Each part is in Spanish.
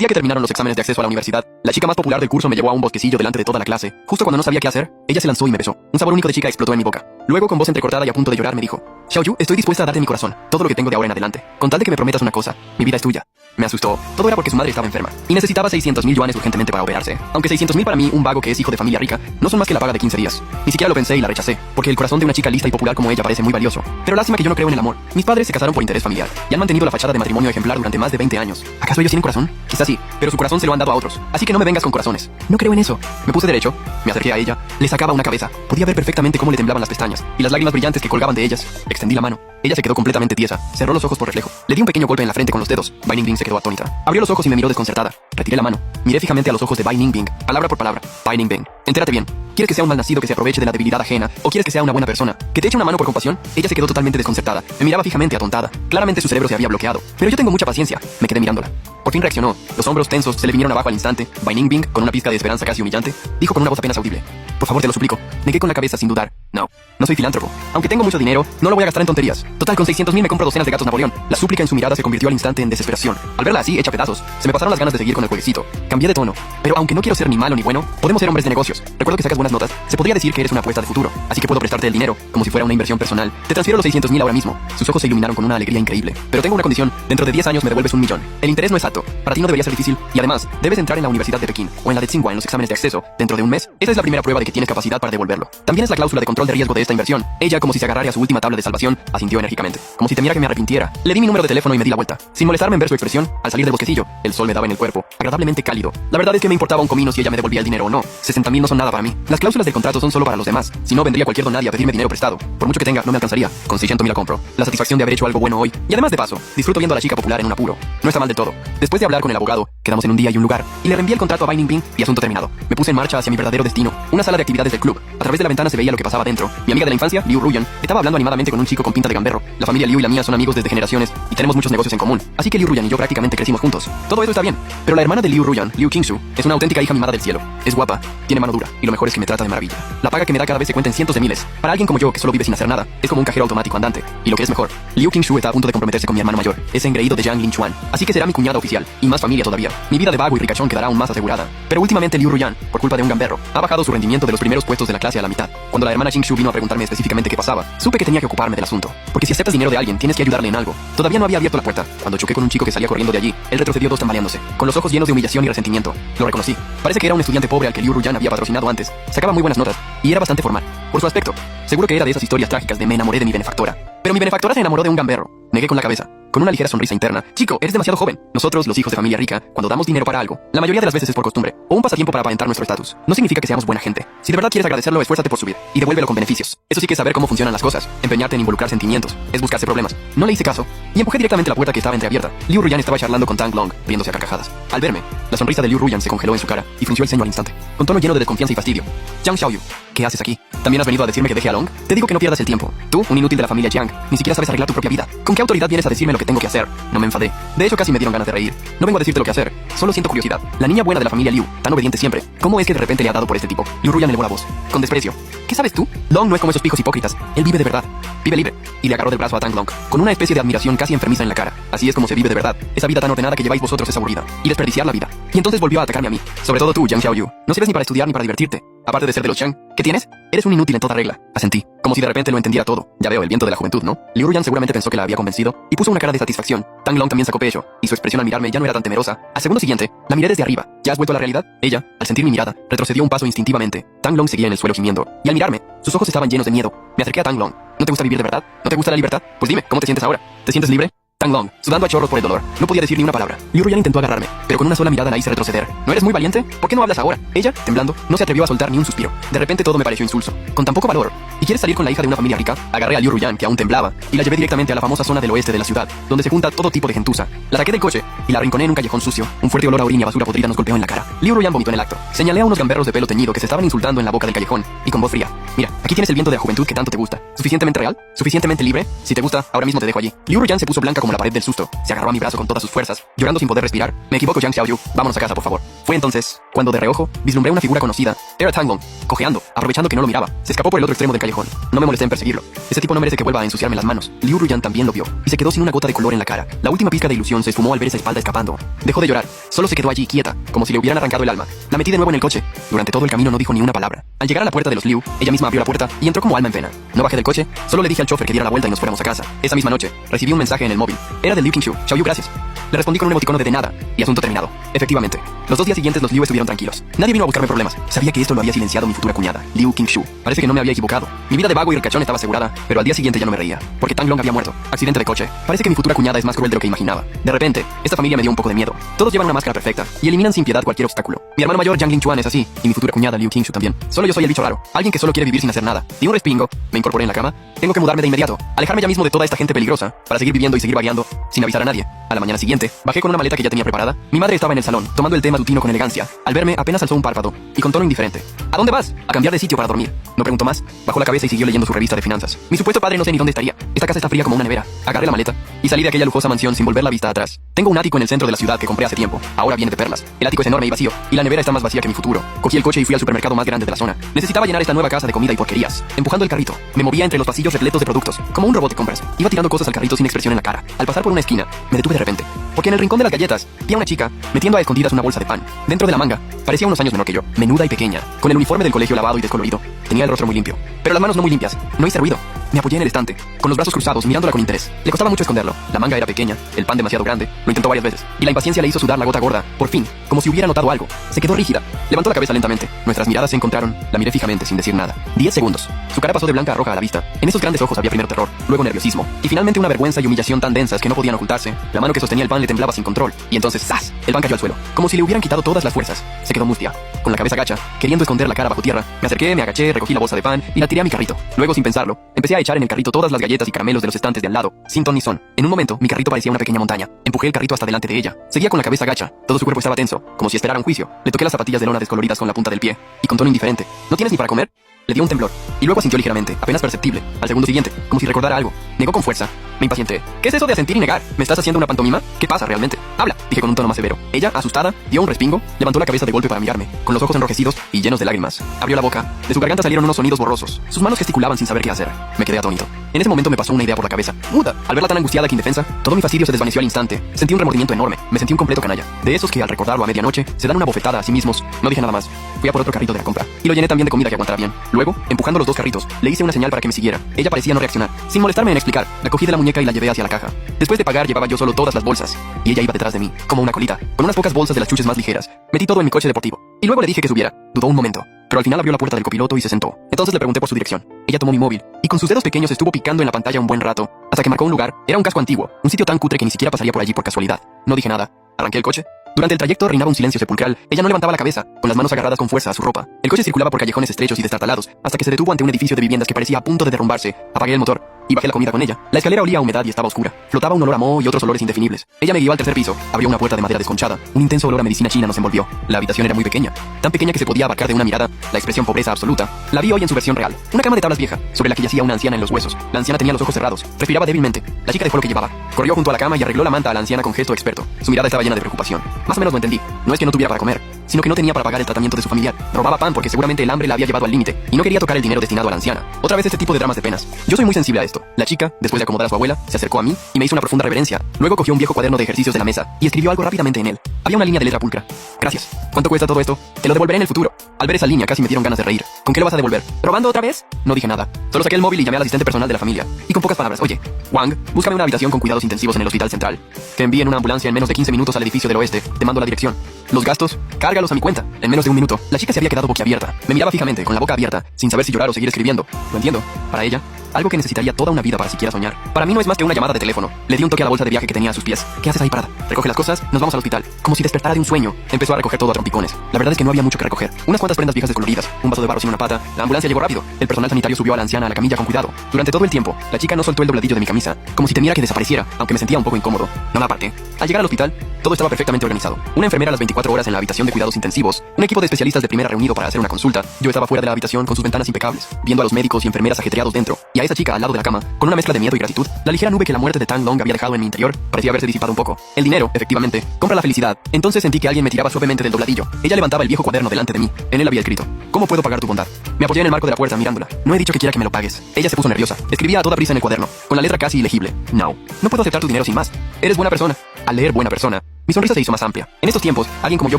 Día que terminaron los exámenes de acceso a la universidad, la chica más popular del curso me llevó a un bosquecillo delante de toda la clase. Justo cuando no sabía qué hacer, ella se lanzó y me besó. Un sabor único de chica explotó en mi boca. Luego, con voz entrecortada y a punto de llorar, me dijo: Xiaoyu, estoy dispuesta a darte mi corazón, todo lo que tengo de ahora en adelante, con tal de que me prometas una cosa: mi vida es tuya. Me asustó. Todo era porque su madre estaba enferma y necesitaba 600.000 yuanes urgentemente para operarse. Aunque 600.000 para mí, un vago que es hijo de familia rica, no son más que la paga de 15 días. Ni siquiera lo pensé y la rechacé, porque el corazón de una chica lista y popular como ella parece muy valioso. Pero lástima que yo no creo en el amor. Mis padres se casaron por interés familiar y han mantenido la fachada de matrimonio ejemplar durante más de 20 años. ¿Acaso ellos tienen corazón? Quizás sí, pero su corazón se lo han dado a otros. Así que no me vengas con corazones. No creo en eso. Me puse derecho, me acerqué a ella, le sacaba una cabeza. Podía ver perfectamente cómo le temblaban las pestañas y las lágrimas brillantes que colgaban de ellas. Extendí la mano. Ella se quedó completamente tiesa, cerró los ojos por reflejo. Le di un pequeño golpe en la frente con los dedos. Bai Ningbing se quedó atónita. Abrió los ojos y me miró desconcertada. Retiré la mano. Miré fijamente a los ojos de Bai Ningbing, palabra por palabra. Bai Ningbing, entérate bien. ¿Quieres que sea un malnacido que se aproveche de la debilidad ajena? ¿O quieres que sea una buena persona que te eche una mano por compasión? Ella se quedó totalmente desconcertada. Me miraba fijamente atontada. Claramente su cerebro se había bloqueado. Pero yo tengo mucha paciencia. Me quedé mirándola. Por fin reaccionó. Los hombros tensos se le vinieron abajo al instante. Bai Ningbing, con una pizca de esperanza casi humillante, dijo con una voz apenas audible: Por favor, te lo suplico. Negué con la cabeza sin dudar. No soy filántropo. Aunque tengo mucho dinero, no lo voy a gastar en tonterías. Total, con 600.000 me compro docenas de gatos Napoleón. La súplica en su mirada se convirtió al instante en desesperación. Al verla así, hecha pedazos, se me pasaron las ganas de seguir con el jueguecito. Cambié de tono. Pero aunque no quiero ser ni malo ni bueno, podemos ser hombres de negocios. Recuerdo que sacas buenas notas. Se podría decir que eres una apuesta de futuro. Así que puedo prestarte el dinero, como si fuera una inversión personal. Te transfiero los 600.000 ahora mismo. Sus ojos se iluminaron con una alegría increíble. Pero tengo una condición. Dentro de 10 años me devuelves 1.000.000. El interés no es alto. Para ti no debería ser difícil. Y además, debes entrar en la Universidad de Pekín o en la de Tsinghua en los exámenes de acceso dentro de un mes. Esa es la primera prueba de que tienes capacidad para devolverlo. También es la cláusula de control de riesgo de esta inversión. Ella, como si se agarrara a su última tabla de salvación, asintió enérgicamente, como si temiera que me arrepintiera. Le di mi número de teléfono y me di la vuelta. Sin molestarme en ver su expresión, al salir del bosquecillo, el sol me daba en el cuerpo, agradablemente cálido. La verdad es que me importaba un comino si ella me devolvía el dinero o no. 60.000 no son nada para mí. Las cláusulas del contrato son solo para los demás. Si no, vendría cualquier don nadie a pedirme dinero prestado. Por mucho que tenga, no me alcanzaría. Con 600.000 la compro. La satisfacción de haber hecho algo bueno hoy. Y además de paso, disfruto viendo a la chica popular en un apuro. No está mal del todo. Después de hablar con el abogado, quedamos en un día y un lugar, y le reenvié el contrato a Bai Ningbing y asunto terminado. Me puse en marcha hacia mi verdadero destino, una sala de actividades del club. A través de la ventana se veía lo que pasaba dentro. Mi amiga de la infancia, Liu Ruyan, estaba hablando animadamente con un chico con pinta de gamberro. La familia Liu y la mía son amigos desde generaciones y tenemos muchos negocios en común. Así que Liu Ruyan y yo prácticamente crecimos juntos. Todo eso está bien, pero la hermana de Liu Ruyan, Liu Qingshu, es una auténtica hija mimada del cielo. Es guapa, tiene mano dura y lo mejor es que me trata de maravilla. La paga que me da cada vez se cuenta en cientos de miles. Para alguien como yo que solo vive sin hacer nada, es como un cajero automático andante. Y lo que es mejor, Liu Qingshu está a punto de comprometerse con mi hermano mayor, ese engreído de Jiang Linchuan. Así que será mi cuñada oficial y más familia todavía. Mi vida de vago y ricachón quedará aún más asegurada. Pero últimamente Liu Ruyan, por culpa de un gamberro, ha bajado su rendimiento de los primeros puestos de la clase a la mitad. Cuando la hermana Qingshu vino a preguntarme específicamente qué pasaba, supe que tenía que ocuparme del asunto. Porque si aceptas dinero de alguien, tienes que ayudarle en algo. Todavía no había abierto la puerta cuando choqué con un chico que salía corriendo de allí. Él retrocedió dos tambaleándose, con los ojos llenos de humillación y resentimiento. Lo reconocí. Parece que era un estudiante pobre al que Liu Ruyan había patrocinado antes. Sacaba muy buenas notas y era bastante formal. Por su aspecto, seguro que era de esas historias trágicas de me enamoré de mi benefactora. Pero mi benefactora se enamoró de un gamberro. Negué con la cabeza, con una ligera sonrisa interna. Chico, eres demasiado joven. Nosotros, los hijos de familia rica, cuando damos dinero para algo, la mayoría de las veces es por costumbre o un pasatiempo para aparentar nuestro estatus. No significa que seamos buena gente. Si de verdad quieres agradecerlo, esfuérzate por subir y devuélvelo con beneficios. Eso sí que es saber cómo funcionan las cosas. Empeñarte en involucrar sentimientos es buscarse problemas. No le hice caso y empujé directamente la puerta que estaba entreabierta. Liu Ruyan estaba charlando con Tang Long, riéndose a carcajadas. Al verme, la sonrisa de Liu Ruyan se congeló en su cara y frunció el ceño al instante, con tono lleno de desconfianza y fastidio. Jiang Xiaoyu, ¿qué haces aquí? ¿También has venido a decirme que deje a Long? Te digo que no pierdas el tiempo. Tú, un inútil de la familia Jiang, ni siquiera sabes arreglar tu propia vida. ¿Con qué autoridad vienes a decirme lo que tengo que hacer? No me enfadé. De hecho, casi me dieron ganas de reír. No vengo a decirte lo que hacer. Solo siento curiosidad. La niña buena de la familia Liu, tan obediente siempre. ¿Cómo es que de repente le ha dado por este tipo? Liu Ruyan elevó la voz, con desprecio. ¿Qué sabes tú? Long no es como esos pijos hipócritas. Él vive de verdad. Vive libre. Y le agarró del brazo a Tang Long, con una especie de admiración casi enfermiza en la cara. Así es como se vive de verdad. Esa vida tan ordenada que lleváis vosotros es aburrida. Y desperdiciar la vida. Y entonces volvió a atacarme a mí. Sobre todo tú, Jiang Xiaoyu. No sirves ni para estudiar ni para divertirte. Aparte de ser de los Chang, ¿qué tienes? Eres un inútil en toda regla. Asentí, como si de repente lo entendiera todo. Ya veo, el viento de la juventud, ¿no? Liu Ruyan seguramente pensó que la había convencido y puso una cara de satisfacción. Tang Long también sacó pecho, y su expresión al mirarme ya no era tan temerosa. Al segundo siguiente, la miré desde arriba. ¿Ya has vuelto a la realidad? Ella, al sentir mi mirada, retrocedió un paso instintivamente. Tang Long seguía en el suelo gimiendo, y al mirarme, sus ojos estaban llenos de miedo. Me acerqué a Tang Long. ¿No te gusta vivir de verdad? ¿No te gusta la libertad? Pues dime, ¿cómo te sientes ahora? ¿Te sientes libre? Tang Long, sudando a chorros por el dolor, no podía decir ni una palabra. Liu Ruyan intentó agarrarme, pero con una sola mirada la hice retroceder. ¿No eres muy valiente? ¿Por qué no hablas ahora? Ella, temblando, no se atrevió a soltar ni un suspiro. De repente todo me pareció insulso. Con tan poco valor. ¿Y quieres salir con la hija de una familia rica? Agarré a Liu Ruyan, que aún temblaba, y la llevé directamente a la famosa zona del oeste de la ciudad, donde se junta todo tipo de gentuza. La saqué del coche y la arrinconé en un callejón sucio. Un fuerte olor a orina y basura podrida nos golpeó en la cara. Liu Ruyan vomitó en el acto. Señalé a unos gamberros de pelo teñido que se estaban insultando en la boca del callejón, y con voz fría. Mira, aquí tienes el viento de la juventud que tanto te gusta. ¿Suficientemente real? ¿Suficientemente libre? Si te gusta, ahora mismo te dejo allí. Liu Ruyan se puso blanca como la pared del susto. Se agarró a mi brazo con todas sus fuerzas, llorando sin poder respirar. Me equivoco, Jiang Xiaoyu. Vámonos a casa, por favor. Fue entonces cuando de reojo vislumbré una figura conocida, Era Tanglong, cojeando, aprovechando que no lo miraba. Se escapó por el otro extremo del callejón. No me molesté en perseguirlo. Ese tipo no merece que vuelva a ensuciarme las manos. Liu Ruyan también lo vio, y se quedó sin una gota de color en la cara. La última pizca de ilusión se esfumó al ver esa espalda escapando. Dejó de llorar, solo se quedó allí quieta, como si le hubieran arrancado el alma. La metí de nuevo en el coche. Durante todo el camino no dijo ni una palabra. Al llegar a la puerta de los Liu, ella misma abrió la puerta y entró como alma en pena. No bajé del coche, solo le dije al chofer que diera la vuelta y nos fuéramos a casa. Esa misma noche, recibí un mensaje en el móvil. Era del Liu Qingshu. Xiaoyu, gracias. Le respondí con un emoticono de nada, y asunto terminado. Efectivamente, los 2 días siguientes los Liu estuvieron tranquilos. Nadie vino a buscarme problemas. Sabía que esto lo había silenciado mi futura cuñada, Liu Qingshu. Parece que no me había equivocado. Mi vida de vago y ricachón estaba asegurada, pero al día siguiente ya no me reía, porque Tanglong había muerto. Accidente de coche. Parece que mi futura cuñada es más cruel de lo que imaginaba. De repente, esta familia me dio un poco de miedo. Todos llevan una máscara perfecta y eliminan sin piedad cualquier obstáculo. Mi hermano mayor, Yang Lingchuan, es así, y mi futura cuñada, Liu Qingshu, también. Solo yo soy el bicho raro, alguien que solo quiere vivir sin hacer nada. Di un respingo, me incorporé en la cama. Tengo que mudarme de inmediato, alejarme ya mismo de toda esta gente peligrosa, para seguir viviendo y seguir vagueando, sin avisar a nadie. A la mañana siguiente, bajé con una maleta que ya tenía preparada. Mi madre estaba en el salón, tomando el té matutino con elegancia. Al verme, apenas alzó un párpado, y con tono indiferente. ¿A dónde vas? A cambiar de sitio para dormir. No preguntó más, bajó la cabeza y siguió leyendo su revista de finanzas. Mi supuesto padre no sé ni dónde estaría. Esta casa está fría como una nevera. Agarré la maleta y salí de aquella lujosa mansión sin volver la vista atrás. Tengo un ático en el centro de la ciudad que compré hace tiempo. Ahora viene de perlas. El ático es enorme y vacío, y la nevera está más vacía que mi futuro. Cogí el coche y fui al supermercado más grande de la zona. Necesitaba llenar esta nueva casa de comida y porquerías. Empujando el carrito, me movía entre los pasillos repletos de productos, como un robot de compras. Iba tirando cosas al carrito sin expresión en la cara. Al pasar por una esquina, me detuve de repente, porque en el rincón de las galletas vi a una chica metiendo a escondidas una bolsa de pan. Dentro de la manga, parecía unos años menor que yo, menuda y pequeña, con el uniforme del colegio lavado y descolorido. Tenía el rostro muy limpio, pero las manos no muy limpias. No hice ruido. Me apoyé en el estante, con los brazos cruzados, mirándola con interés. Le costaba mucho esconderlo. La manga era pequeña, el pan demasiado grande. Lo intentó varias veces, y la impaciencia le hizo sudar la gota gorda. Por fin, como si hubiera notado algo, se quedó rígida. Levantó la cabeza lentamente. Nuestras miradas se encontraron. La miré fijamente, sin decir nada. 10 segundos. Su cara pasó de blanca a roja a la vista. En esos grandes ojos había primero terror, luego nerviosismo, y finalmente una vergüenza y humillación tan densas que no podían ocultarse. La mano que sostenía el pan le temblaba sin control, y entonces ¡zas! El pan cayó al suelo, como si le hubieran quitado todas las fuerzas. Se quedó mustia, con la cabeza gacha, queriendo esconder la cara bajo tierra. Me acerqué, me agaché, recogí la bolsa de pan y la tiré a mi carrito. Luego, sin pensarlo, empecé a echar en el carrito todas las galletas y caramelos de los estantes de al lado, sin ton ni son. En un momento, mi carrito parecía una pequeña montaña. Empujé el carrito hasta delante de ella. Seguía con la cabeza gacha. Todo su cuerpo estaba tenso, como si esperara un juicio. Le toqué las zapatillas de lona descoloridas con la punta del pie, y con tono indiferente: ¿no tienes ni para comer? Le dio un temblor, y luego asintió ligeramente, apenas perceptible. Al segundo siguiente, como si recordara algo, negó con fuerza. Me impacienté. ¿Qué es eso de asentir y negar? ¿Me estás haciendo una pantomima? ¿Qué pasa realmente? Habla, dije con un tono más severo. Ella, asustada, dio un respingo, levantó la cabeza de golpe para mirarme, con los ojos enrojecidos y llenos de lágrimas. Abrió la boca. De su garganta salieron unos sonidos borrosos. Sus manos gesticulaban sin saber qué hacer. Me quedé atónito. En ese momento me pasó una idea por la cabeza. Muda. Al verla tan angustiada que indefensa, todo mi fastidio se desvaneció al instante. Sentí un remordimiento enorme. Me sentí un completo canalla. De esos que al recordarlo a medianoche, se dan una bofetada a sí mismos. No dije nada más. Fui a por otro carrito de la compra, y lo llené también de comida que aguantara bien. Luego, empujando los dos carritos, le hice una señal para que me siguiera. Ella parecía no reaccionar. Sin molestarme en explicar, la cogí de la muñeca y la llevé hacia la caja. Después de pagar, llevaba yo solo todas las bolsas, y ella iba detrás de mí, como una colita, con unas pocas bolsas de las chuches más ligeras. Metí todo en mi coche deportivo, y luego le dije que subiera. Dudó un momento, pero al final abrió la puerta del copiloto y se sentó. Entonces le pregunté por su dirección. Ella tomó mi móvil, y con sus dedos pequeños estuvo picando en la pantalla un buen rato, hasta que marcó un lugar. Era un casco antiguo, un sitio tan cutre que ni siquiera pasaría por allí por casualidad. No dije nada. Arranqué el coche. Durante el trayecto reinaba un silencio sepulcral. Ella no levantaba la cabeza, con las manos agarradas con fuerza a su ropa. El coche circulaba por callejones estrechos y destartalados, hasta que se detuvo ante un edificio de viviendas que parecía a punto de derrumbarse. Apagué el motor y bajé la comida con ella. La escalera olía a humedad y estaba oscura. Flotaba un olor a moho y otros olores indefinibles. Ella me guió al tercer piso. Abrió una puerta de madera desconchada. Un intenso olor a medicina china nos envolvió. La habitación era muy pequeña, tan pequeña que se podía abarcar de una mirada. La expresión pobreza absoluta la vi hoy en su versión real. Una cama de tablas vieja, sobre la que yacía una anciana en los huesos. La anciana tenía los ojos cerrados, respiraba débilmente. La chica dejó lo que llevaba, corrió junto a la cama y arregló la manta a la anciana con gesto experto. Su mirada estaba llena de preocupación. Más o menos lo entendí. No es que no tuviera para comer, sino que no tenía para pagar el tratamiento de su familiar. Robaba pan porque seguramente el hambre la había llevado al límite, y no quería tocar el dinero destinado a la anciana. Otra vez este tipo de dramas de penas. Yo soy muy sensible a esto. La chica, después de acomodar a su abuela, se acercó a mí y me hizo una profunda reverencia. Luego cogió un viejo cuaderno de ejercicios de la mesa y escribió algo rápidamente en él. Había una línea de letra pulcra. Gracias. ¿Cuánto cuesta todo esto? Te lo devolveré en el futuro. Al ver esa línea casi me dieron ganas de reír. ¿Con qué lo vas a devolver? ¿Robando otra vez? No dije nada. Solo saqué el móvil y llamé al asistente personal de la familia. Y con pocas palabras: oye, Wang, búscame una habitación con cuidados intensivos en el hospital central. Que envíen una ambulancia en menos de 15 minutos al edificio del oeste. Te mando la dirección. Los gastos, cárgalos a mi cuenta. En menos de un minuto. La chica se había quedado boquiabierta. Me miraba fijamente, con la boca abierta, sin saber si llorar o seguir escribiendo. Lo entiendo. Para ella, algo que necesitaría toda una vida para siquiera soñar. Para mí no es más que una llamada de teléfono. Le di un toque a la bolsa de viaje que tenía a sus pies. ¿Qué haces ahí parada? Recoge las cosas, nos vamos al hospital. Como si despertara de un sueño. Empezó a recoger todo a trompicones. La verdad es que no había mucho que recoger. Unas cuantas prendas viejas descoloridas, un vaso de barro sin una pata. La ambulancia llegó rápido. El personal sanitario subió a la anciana a la camilla con cuidado. Durante todo el tiempo, la chica no soltó el dobladillo de mi camisa, como si temiera que desapareciera, aunque me sentía un poco incómodo. No la aparté. Al llegar al hospital, todo estaba perfectamente organizado. Una enfermera a las 24 horas en la habitación de cuidados intensivos, un equipo de especialistas de primera reunido para hacer una consulta. Yo estaba fuera de la habitación con sus ventanas impecables, viendo a los médicos y enfermeras ajetreados dentro, y y a esa chica al lado de la cama, con una mezcla de miedo y gratitud, la ligera nube que la muerte de Tang Long había dejado en mi interior parecía haberse disipado un poco. El dinero, efectivamente, compra la felicidad. Entonces sentí que alguien me tiraba suavemente del dobladillo. Ella levantaba el viejo cuaderno delante de mí. En él había escrito: ¿Cómo puedo pagar tu bondad? Me apoyé en el marco de la puerta mirándola. No he dicho que quiera que me lo pagues. Ella se puso nerviosa. Escribía a toda prisa en el cuaderno, con la letra casi ilegible. No puedo aceptar tu dinero sin más. Eres buena persona. Al leer buena persona, mi sonrisa se hizo más amplia. En estos tiempos, alguien como yo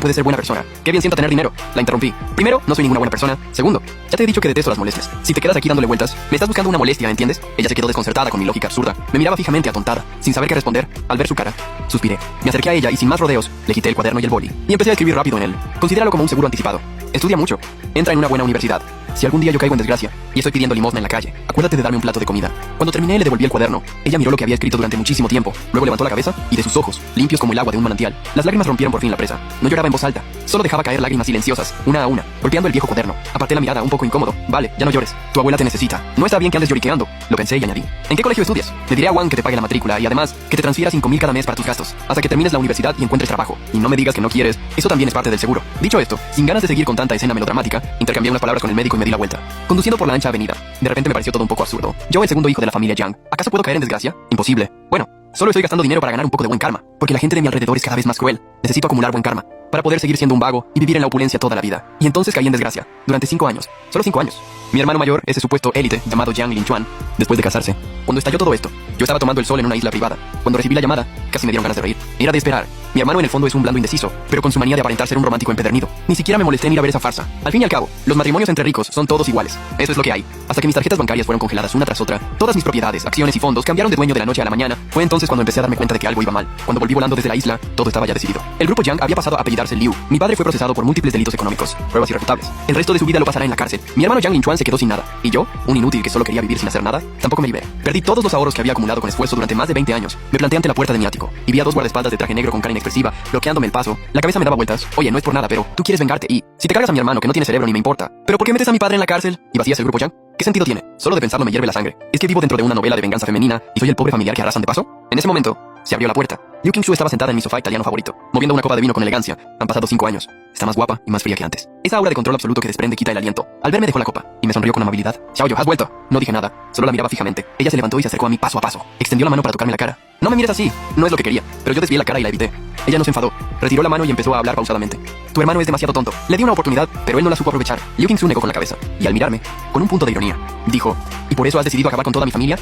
puede ser buena persona. Qué bien sienta tener dinero. La interrumpí. Primero, no soy ninguna buena persona. Segundo, ya te he dicho que detesto las molestias. Si te quedas aquí dándole vueltas, me estás buscando una molestia, ¿entiendes? Ella se quedó desconcertada con mi lógica absurda. Me miraba fijamente atontada, sin saber qué responder. Al ver su cara, suspiré. Me acerqué a ella y sin más rodeos, le quité el cuaderno y el boli. Y empecé a escribir rápido en él. Considéralo como un seguro anticipado. Estudia mucho. Entra en una buena universidad. Si algún día yo caigo en desgracia y estoy pidiendo limosna en la calle, acuérdate de darme un plato de comida. Cuando terminé, le devolví el cuaderno. Ella miró lo que había escrito durante muchísimo tiempo. Luego levantó la cabeza y de sus ojos, limpios como el agua de un manantial, las lágrimas rompieron por fin la presa. No lloraba en voz alta, solo dejaba caer lágrimas silenciosas, una a una, golpeando el viejo cuaderno. Aparté la mirada un poco incómodo. Vale, ya no llores. Tu abuela te necesita. No está bien que andes lloriqueando. Lo pensé y añadí: ¿En qué colegio estudias? Le diré a Wang que te pague la matrícula y además que te transfiera 5,000 cada mes para tus gastos, hasta que termines la universidad y encuentres trabajo. Y no me digas que no quieres, eso también es parte del seguro. Dicho esto, sin ganas de seguir con tanta escena melodramática, intercambié unas palabras con el médico y me di la vuelta. Conduciendo por la ancha avenida, de repente me pareció todo un poco absurdo. Yo, el segundo hijo de la familia Yang, ¿acaso puedo caer en desgracia? Imposible. Bueno, solo estoy gastando dinero para ganar un poco de buen karma, porque la gente de mi alrededor es cada vez más cruel. Necesito acumular buen karma para poder seguir siendo un vago y vivir en la opulencia toda la vida. Y entonces caí en desgracia. Durante 5 años. Solo 5 años. Mi hermano mayor, ese supuesto élite llamado Jiang Linchuan, después de casarse. Cuando estalló todo esto, yo estaba tomando el sol en una isla privada. Cuando recibí la llamada, casi me dieron ganas de reír. Era de esperar. Mi hermano en el fondo es un blando indeciso, pero con su manía de aparentar ser un romántico empedernido. Ni siquiera me molesté en ir a ver esa farsa. Al fin y al cabo, los matrimonios entre ricos son todos iguales. Eso es lo que hay. Hasta que mis tarjetas bancarias fueron congeladas una tras otra, todas mis propiedades, acciones y fondos cambiaron de dueño de la noche a la mañana. Fue entonces cuando empecé a darme cuenta de que algo iba mal. Cuando volví volando desde la isla, todo estaba ya decidido. El grupo Yang había pasado a apellidarse Liu. Mi padre fue procesado por múltiples delitos económicos, pruebas irrefutables. El resto de su vida lo pasará en la cárcel. Mi hermano Yang Linchuan se quedó sin nada. Y yo, un inútil que solo quería vivir sin hacer nada, tampoco me liberé. Perdí todos los ahorros que había acumulado con esfuerzo durante más de 20 años. Me planté ante la puerta de mi ático y vi a 2 guardaespaldas de traje negro con cara inexpresiva, bloqueándome el paso. La cabeza me daba vueltas. Oye, no es por nada, pero tú quieres vengarte y si te cargas a mi hermano que no tiene cerebro ni me importa. ¿Pero por qué metes a mi padre en la cárcel y vacías el grupo Yang? ¿Qué sentido tiene? Solo de pensarlo me hierve la sangre. ¿Es que vivo dentro de una novela de venganza femenina y soy el pobre familiar que arrasan de paso? En ese momento, se abrió la puerta. Liu Qingshu estaba sentada en mi sofá italiano favorito, moviendo una copa de vino con elegancia. Han pasado 5 años. Está más guapa y más fría que antes. Esa aura de control absoluto que desprende quita el aliento. Al verme dejó la copa y me sonrió con amabilidad. Xiaoyu, has vuelto. No dije nada, solo la miraba fijamente. Ella se levantó y se acercó a mí paso a paso. Extendió la mano para tocarme la cara. No me mires así, no es lo que quería, pero yo desvié la cara y la evité. Ella no se enfadó, retiró la mano y empezó a hablar pausadamente. Tu hermano es demasiado tonto. Le di una oportunidad, pero él no la supo aprovechar. Liu Qingshu negó con la cabeza y al mirarme, con un punto de ironía, dijo: ¿Y por eso has decidido acabar con toda mi familia?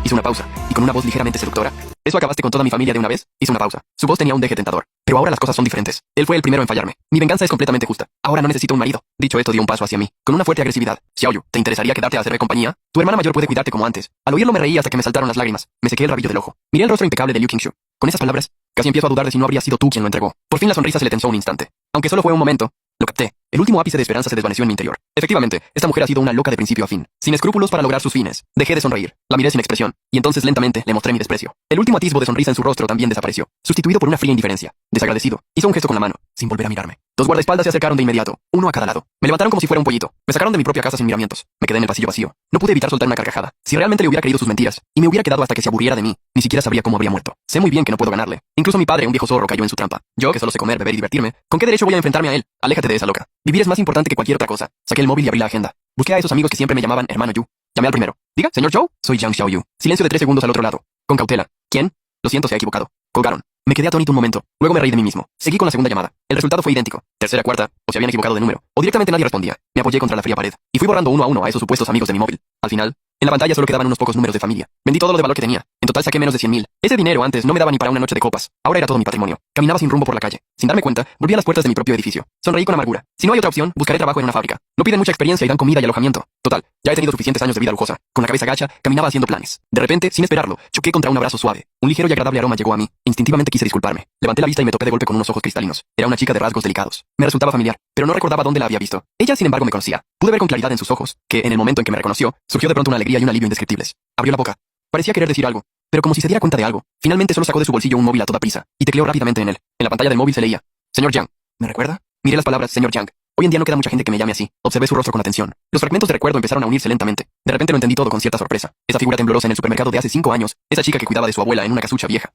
Hizo una pausa y con una voz ligeramente seductora: ¿Eso acabaste con toda mi familia de una vez? Hizo una pausa. Su voz tenía un deje tentador. Pero ahora las cosas son diferentes. Él fue el primero en fallarme. Mi venganza es completamente justa. Ahora no necesito un marido. Dicho esto, dio un paso hacia mí, con una fuerte agresividad. Xiaoyu, ¿te interesaría quedarte a hacerme compañía? Tu hermana mayor puede cuidarte como antes. Al oírlo me reí hasta que me saltaron las lágrimas. Me sequé el rabillo del ojo. Miré el rostro impecable de Liu Qingshu. Con esas palabras, casi empiezo a dudar de si no habría sido tú quien lo entregó. Por fin la sonrisa se le tensó un instante. Aunque solo fue un momento, lo capté. El último ápice de esperanza se desvaneció en mi interior. Efectivamente, esta mujer ha sido una loca de principio a fin, sin escrúpulos para lograr sus fines. Dejé de sonreír, la miré sin expresión, y entonces lentamente le mostré mi desprecio. El último atisbo de sonrisa en su rostro también desapareció, sustituido por una fría indiferencia. Desagradecido, hizo un gesto con la mano, sin volver a mirarme. 2 guardaespaldas se acercaron de inmediato, uno a cada lado. Me levantaron como si fuera un pollito. Me sacaron de mi propia casa sin miramientos. Me quedé en el pasillo vacío. No pude evitar soltar una carcajada. Si realmente le hubiera creído sus mentiras, y me hubiera quedado hasta que se aburriera de mí, ni siquiera sabría cómo habría muerto. Sé muy bien que no puedo ganarle. Incluso mi padre, un viejo zorro, cayó en su trampa. Yo, que solo sé comer, beber y divertirme, ¿con qué derecho voy a enfrentarme a él? Aléjate de esa loca. Vivir es más importante que cualquier otra cosa. Saqué el móvil y abrí la agenda. Busqué a esos amigos que siempre me llamaban hermano Yu. Llamé al primero. Diga, señor Zhou, soy Yang Xiaoyu. Silencio de 3 segundos al otro lado. Con cautela. ¿Quién? Lo siento, se ha equivocado. Colgaron. Me quedé atónito un momento. Luego me reí de mí mismo. Seguí con la segunda llamada. El resultado fue idéntico. Tercera, cuarta, o se habían equivocado de número, o directamente nadie respondía. Me apoyé contra la fría pared y fui borrando uno a uno a esos supuestos amigos de mi móvil. Al final, en la pantalla solo quedaban unos pocos números de familia. Vendí todo lo de valor que tenía. En total saqué menos de 100,000. Ese dinero antes no me daba ni para una noche de copas. Ahora era todo mi patrimonio. Caminaba sin rumbo por la calle. Sin darme cuenta, volví a las puertas de mi propio edificio. Sonreí con amargura. Si no hay otra opción, buscaré trabajo en una fábrica. No piden mucha experiencia y dan comida y alojamiento. Total, ya he tenido suficientes años de vida lujosa. Con la cabeza gacha, caminaba haciendo planes. De repente, sin esperarlo, choqué contra un abrazo suave. Un ligero y agradable aroma llegó a mí. Instintivamente quise disculparme. Levanté la vista y me topé de golpe con unos ojos cristalinos. Era una chica de rasgos delicados. Me resultaba familiar, pero no recordaba dónde la había visto. Ella, sin embargo, me conocía. Pude ver con claridad en sus ojos que, en el momento en que me reconoció, surgió de pronto una alegría y un alivio indescriptibles. Abrió la boca. Parecía querer decir algo, pero como si se diera cuenta de algo. Finalmente solo sacó de su bolsillo un móvil a toda prisa y tecleó rápidamente en él. En la pantalla del móvil se leía: Señor Yang. ¿Me recuerda? Miré las palabras Señor Yang. Hoy en día no queda mucha gente que me llame así. Observé su rostro con atención. Los fragmentos de recuerdo empezaron a unirse lentamente. De repente lo entendí todo con cierta sorpresa. Esa figura temblorosa en el supermercado de hace 5 años. Esa chica que cuidaba de su abuela en una casucha vieja.